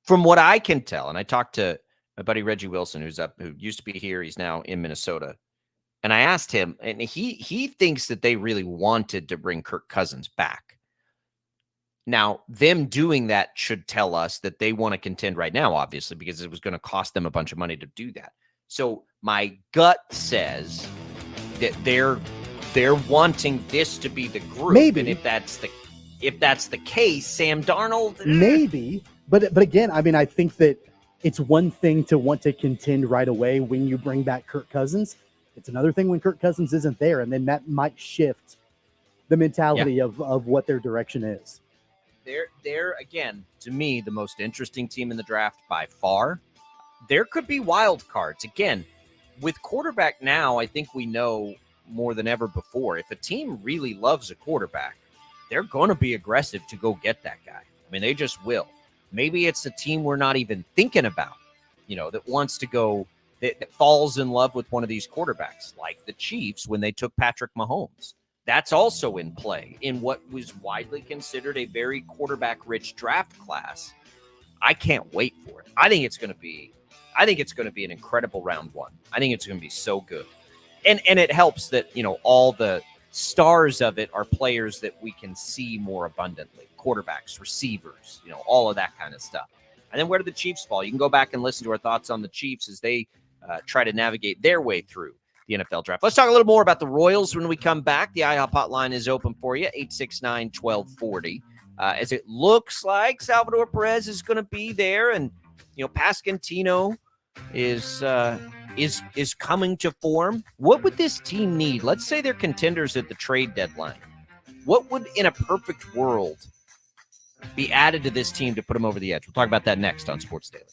[SPEAKER 2] from what I can tell, and I talked to my buddy Reggie Wilson, who used to be here. He's now in Minnesota. And I asked him, and he thinks that they really wanted to bring Kirk Cousins back. Now, them doing that should tell us that they want to contend right now, obviously, because it was going to cost them a bunch of money to do that. So my gut says that they're wanting this to be the group.
[SPEAKER 3] Maybe.
[SPEAKER 2] And if that's the case, Sam Darnold,
[SPEAKER 3] maybe. But again, I think that it's one thing to want to contend right away when you bring back Kirk Cousins. It's another thing when Kirk Cousins isn't there, and then that might shift the mentality of what their direction is.
[SPEAKER 2] They're again, to me, the most interesting team in the draft by far. There could be wild cards. Again, with quarterback now, I think we know more than ever before, if a team really loves a quarterback, they're going to be aggressive to go get that guy. They just will. Maybe it's a team we're not even thinking about, that wants to go, that falls in love with one of these quarterbacks, like the Chiefs when they took Patrick Mahomes. That's also in play in what was widely considered a very quarterback-rich draft class. I can't wait for it. I think it's going to be an incredible round one. I think it's going to be so good. And it helps that, all the stars of it are players that we can see more abundantly. Quarterbacks, receivers, all of that kind of stuff. And then where do the Chiefs fall? You can go back and listen to our thoughts on the Chiefs as they try to navigate their way through the NFL draft. Let's talk a little more about the Royals when we come back. The IHOP hotline is open for you, 869-1240. As it looks like Salvador Perez is going to be there, and Pasquantino is coming to form. What would this team need? Let's say they're contenders at the trade deadline. What would, in a perfect world, be added to this team to put them over the edge? We'll talk about that next on Sports Daily.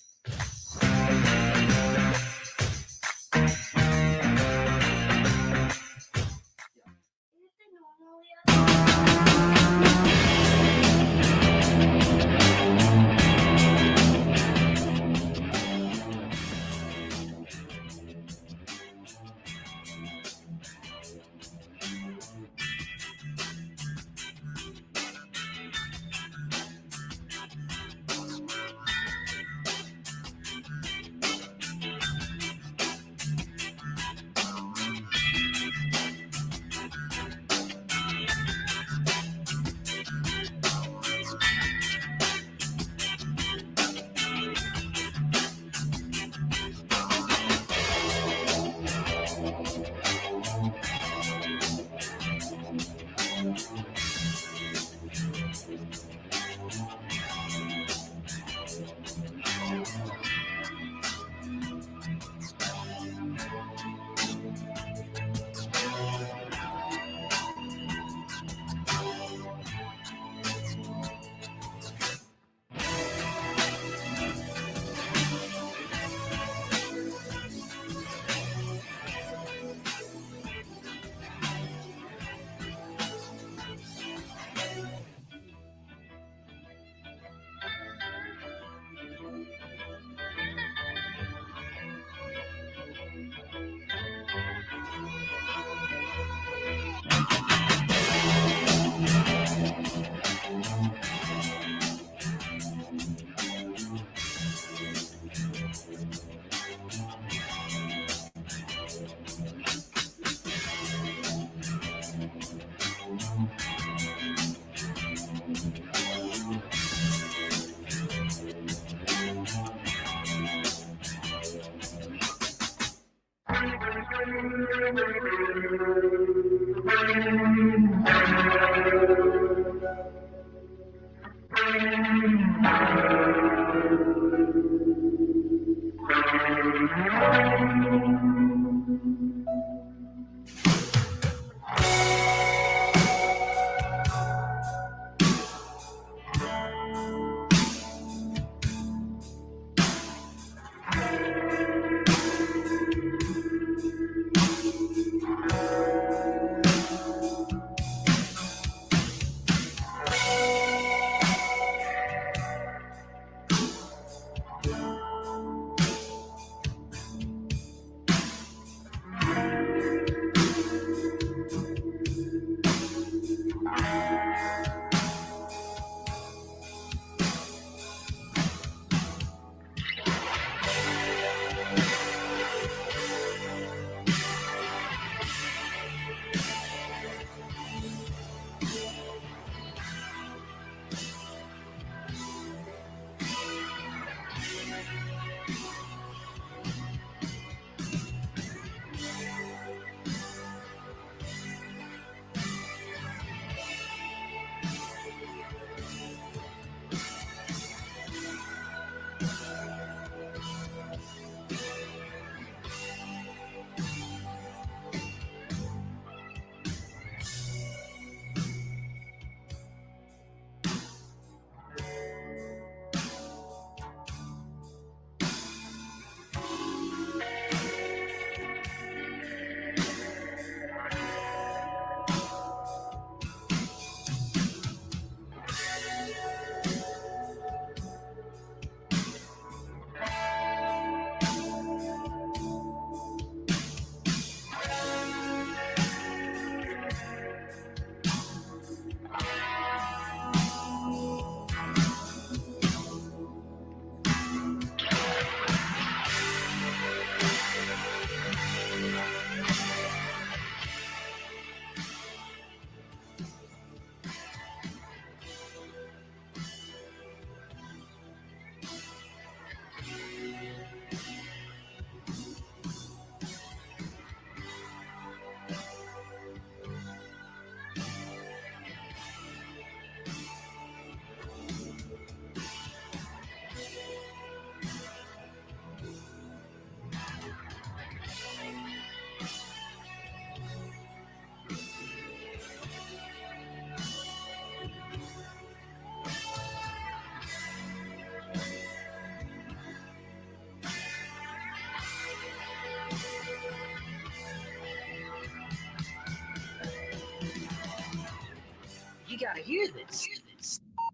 [SPEAKER 13] gotta hear this.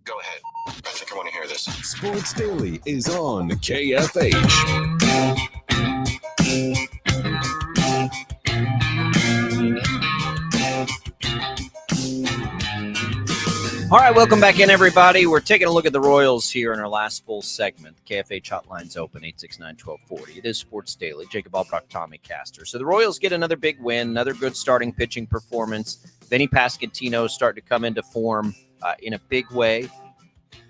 [SPEAKER 14] Go ahead. I think I want to hear this.
[SPEAKER 1] Sports Daily is on KFH.
[SPEAKER 2] All right, welcome back in, everybody. We're taking a look at the Royals here in our last full segment. KFH hotline's open, 869-1240. It is Sports Daily. Jacob Albracht, Tommy Castor. So the Royals get another big win, another good starting pitching performance. Vinny Pasquantino starting to come into form in a big way.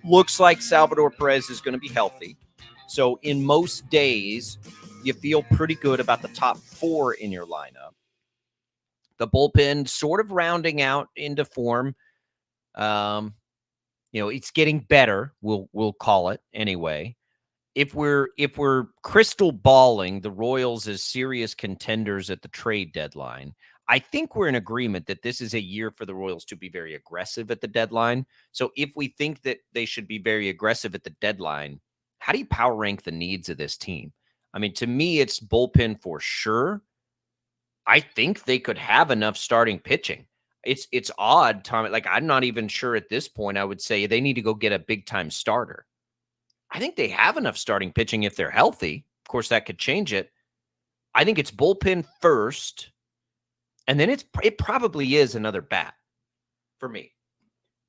[SPEAKER 2] Looks like Salvador Perez is going to be healthy. So in most days, you feel pretty good about the top four in your lineup. The bullpen sort of rounding out into form. It's getting better. We'll call it anyway. If we're crystal balling the Royals as serious contenders at the trade deadline, I think we're in agreement that this is a year for the Royals to be very aggressive at the deadline. So if we think that they should be very aggressive at the deadline, how do you power rank the needs of this team? I mean, to me, it's bullpen for sure. I think they could have enough starting pitching. It's odd, Tom. Like, I'm not even sure at this point. I would say they need to go get a big time starter. I think they have enough starting pitching if they're healthy. Of course, that could change it. I think it's bullpen first, and then it probably is another bat for me.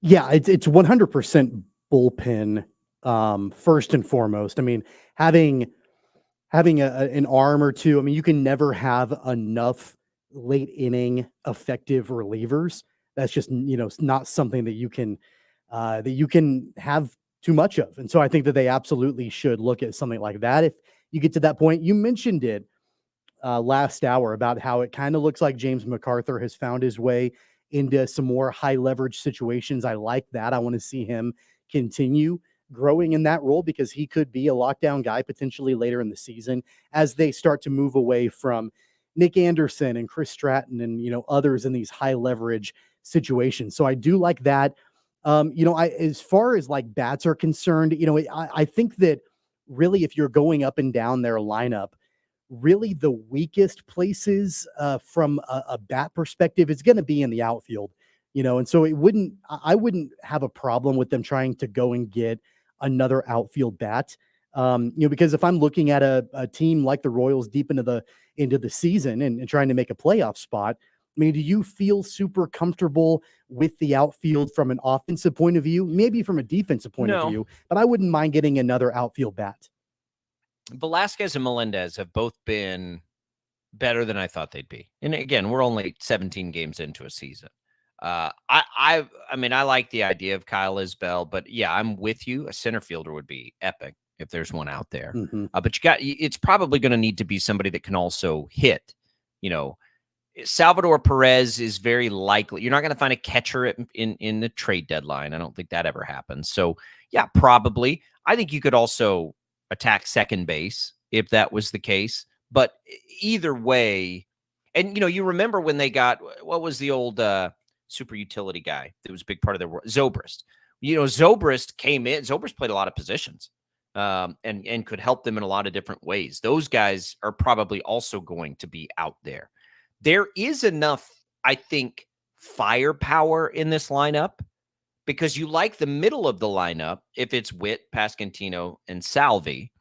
[SPEAKER 3] Yeah, it's 100% bullpen first and foremost. I mean, having an arm or two. I mean, you can never have enough late inning effective relievers. That's just, not something that you can have too much of. And so I think that they absolutely should look at something like that. If you get to that point, you mentioned it last hour about how it kind of looks like James MacArthur has found his way into some more high leverage situations. I like that. I want to see him continue growing in that role because he could be a lockdown guy potentially later in the season as they start to move away from Nick Anderson and Chris Stratton and, others in these high leverage situations. So I do like that. As far as like bats are concerned, I think that really if you're going up and down their lineup, really the weakest places from a bat perspective is going to be in the outfield, and so I wouldn't have a problem with them trying to go and get another outfield bat. Because if I'm looking at a team like the Royals deep into the season and trying to make a playoff spot, I mean, do you feel super comfortable with the outfield from an offensive point of view? Maybe from a defensive point of view, but I wouldn't mind getting another outfield bat.
[SPEAKER 2] Velasquez and Melendez have both been better than I thought they'd be. And again, we're only 17 games into a season. I like the idea of Kyle Isbell, but yeah, I'm with you. A center fielder would be epic if there's one out there.
[SPEAKER 3] Mm-hmm.
[SPEAKER 2] But it's probably going to need to be somebody that can also hit. Salvador Perez is very likely. You're not going to find a catcher in the trade deadline. I don't think that ever happens. So yeah, probably. I think you could also attack second base if that was the case. But either way, and you remember when they got, what was the old super utility guy that was a big part of their work? Zobrist. Zobrist came in. Zobrist played a lot of positions and could help them in a lot of different ways. Those guys are probably also going to be out there. There is enough, I think, firepower in this lineup because you like the middle of the lineup if it's Witt, Pasquantino, and Salvi.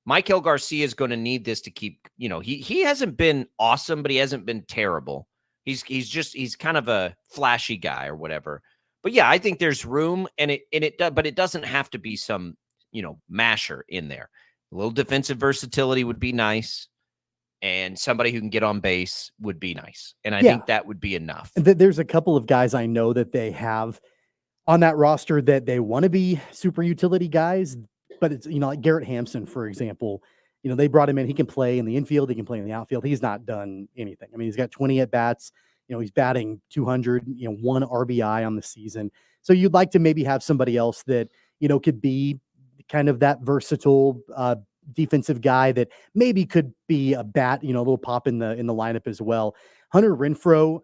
[SPEAKER 2] Michael Garcia is going to need this to keep, he hasn't been awesome, but he hasn't been terrible. He's kind of a flashy guy or whatever. But yeah, I think there's room but it doesn't have to be some, masher in there. A little defensive versatility would be nice. And somebody who can get on base would be nice. And I think that would be enough.
[SPEAKER 3] There's a couple of guys I know that they have on that roster that they want to be super utility guys, but it's, like Garrett Hampson, for example, they brought him in. He can play in the infield. He can play in the outfield. He's not done anything. I mean, he's got 20 at bats. He's batting 200, 1 RBI on the season. So you'd like to maybe have somebody else that, could be kind of that versatile defensive guy that maybe could be a bat, a little pop in the lineup as well. Hunter Renfroe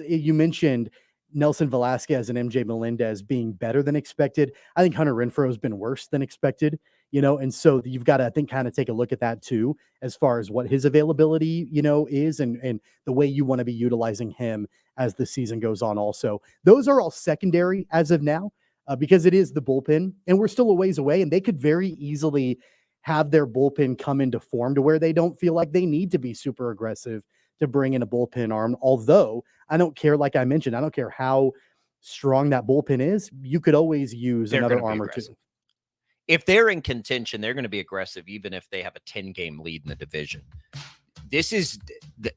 [SPEAKER 3] you mentioned Nelson Velasquez and MJ Melendez being better than expected. I think Hunter Renfroe has been worse than expected. and so you've got to, I think, kind of take a look at that too, as far as what his availability, is, and the way you want to be utilizing him as the season goes on. Also, those are all secondary as of now, because it is the bullpen, and we're still a ways away, and they could very easily have their bullpen come into form to where they don't feel like they need to be super aggressive to bring in a bullpen arm. Although I don't care, like I mentioned, I don't care how strong that bullpen is. You could always use another arm or two.
[SPEAKER 2] If they're in contention, they're going to be aggressive, even if they have a 10-game lead in the division.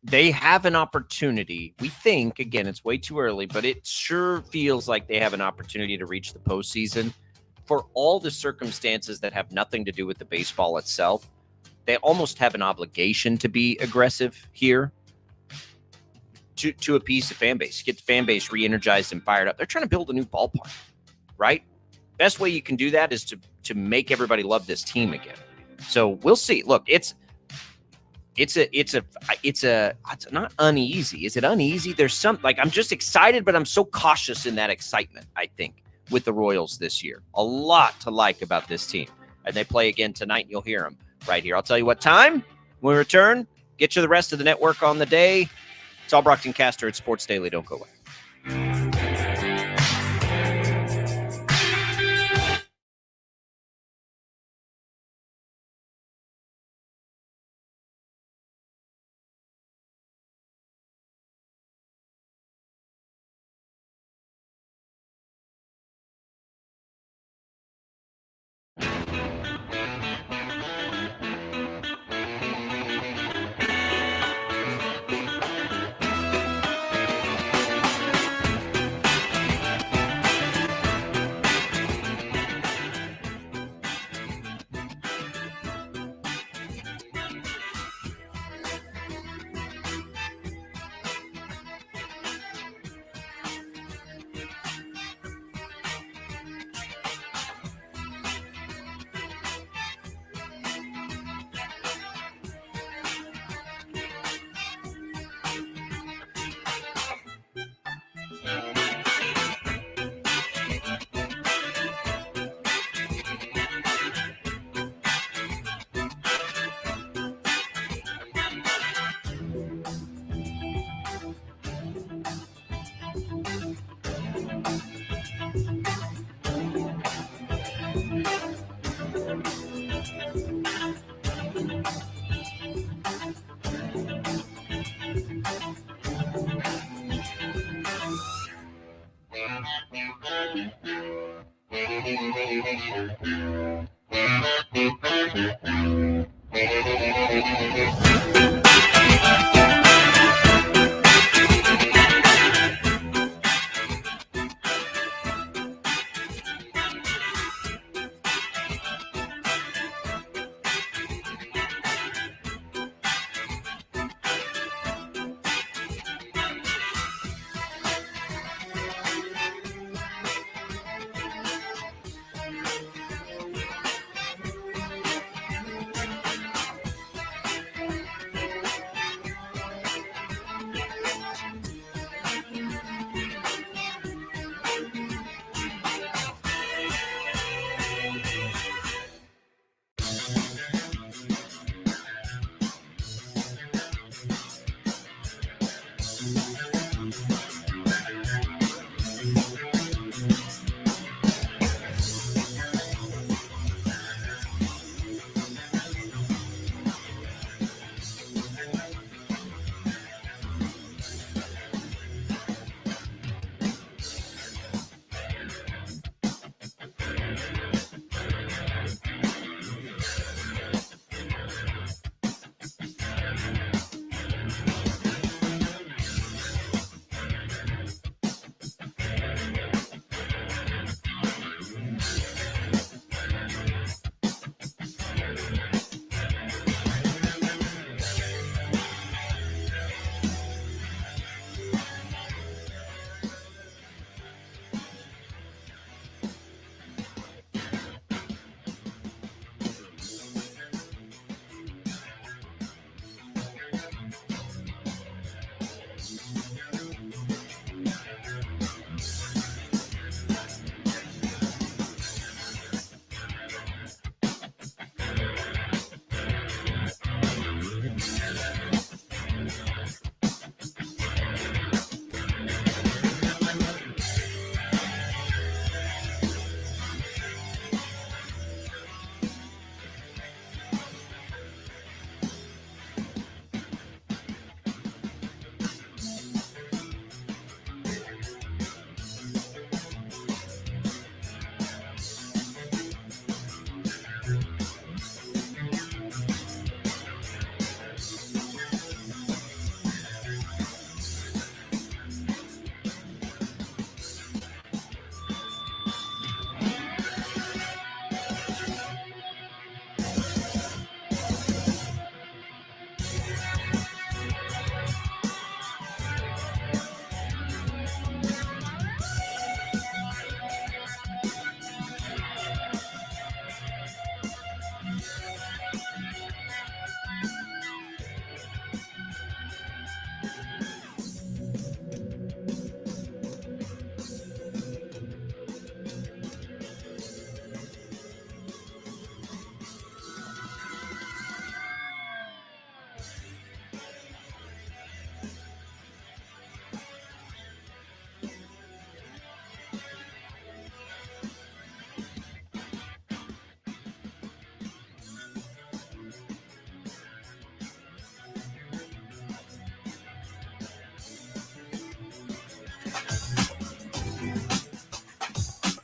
[SPEAKER 2] They have an opportunity. We think, again, it's way too early, but it sure feels like they have an opportunity to reach the postseason for all the circumstances that have nothing to do with the baseball itself. They almost have an obligation to be aggressive here to appease the fan base, get the fan base re-energized and fired up. They're trying to build a new ballpark, right? Best way you can do that is to make everybody love this team again. So we'll see. Look, it's not uneasy. Is it uneasy? There's some, like, I'm just excited, but I'm so cautious in that excitement, I think, with the Royals this year. A lot to like about this team. And they play again tonight, and you'll hear them right here. I'll tell you what time. When we return, get you the rest of the network on the day. It's Albracht and Castor at Sports Daily. Don't go away.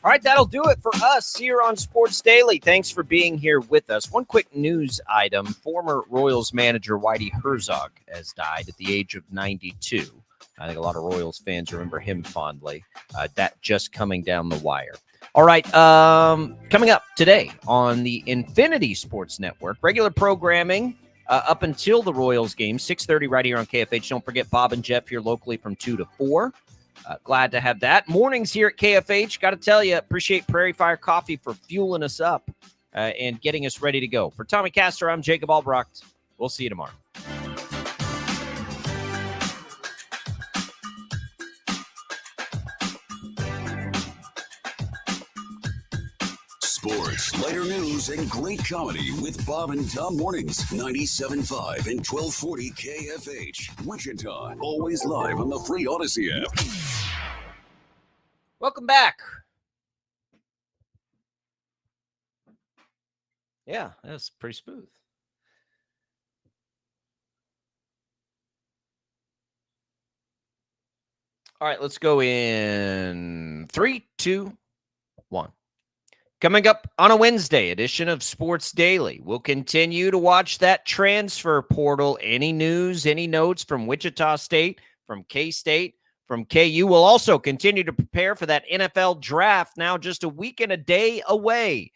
[SPEAKER 2] All right, that'll do it for us here on Sports Daily. Thanks for being here with us. One quick news item. Former Royals manager Whitey Herzog has died at the age of 92. I think a lot of Royals fans remember him fondly. That just coming down the wire. All right, coming up today on the Infinity Sports Network, regular programming up until the Royals game, 6:30 right here on KFH. Don't forget Bob and Jeff here locally from 2 to 4. Glad to have that. Mornings here at KFH. Got to tell you, appreciate Prairie Fire Coffee for fueling us up and getting us ready to go. For Tommy Castor, I'm Jacob Albracht. We'll see you tomorrow.
[SPEAKER 1] Sports, lighter news, and great comedy with Bob and Tom mornings, 97.5 and 1240 KFH. Wichita, always live on the free Odyssey app.
[SPEAKER 2] Welcome back. Yeah, that's pretty smooth. All right, let's go in 3, 2, 1. Coming up on a Wednesday edition of Sports Daily, we'll continue to watch that transfer portal. Any news, any notes from Wichita State, from K-State, from KU. We'll also continue to prepare for that NFL draft now just a week and a day away.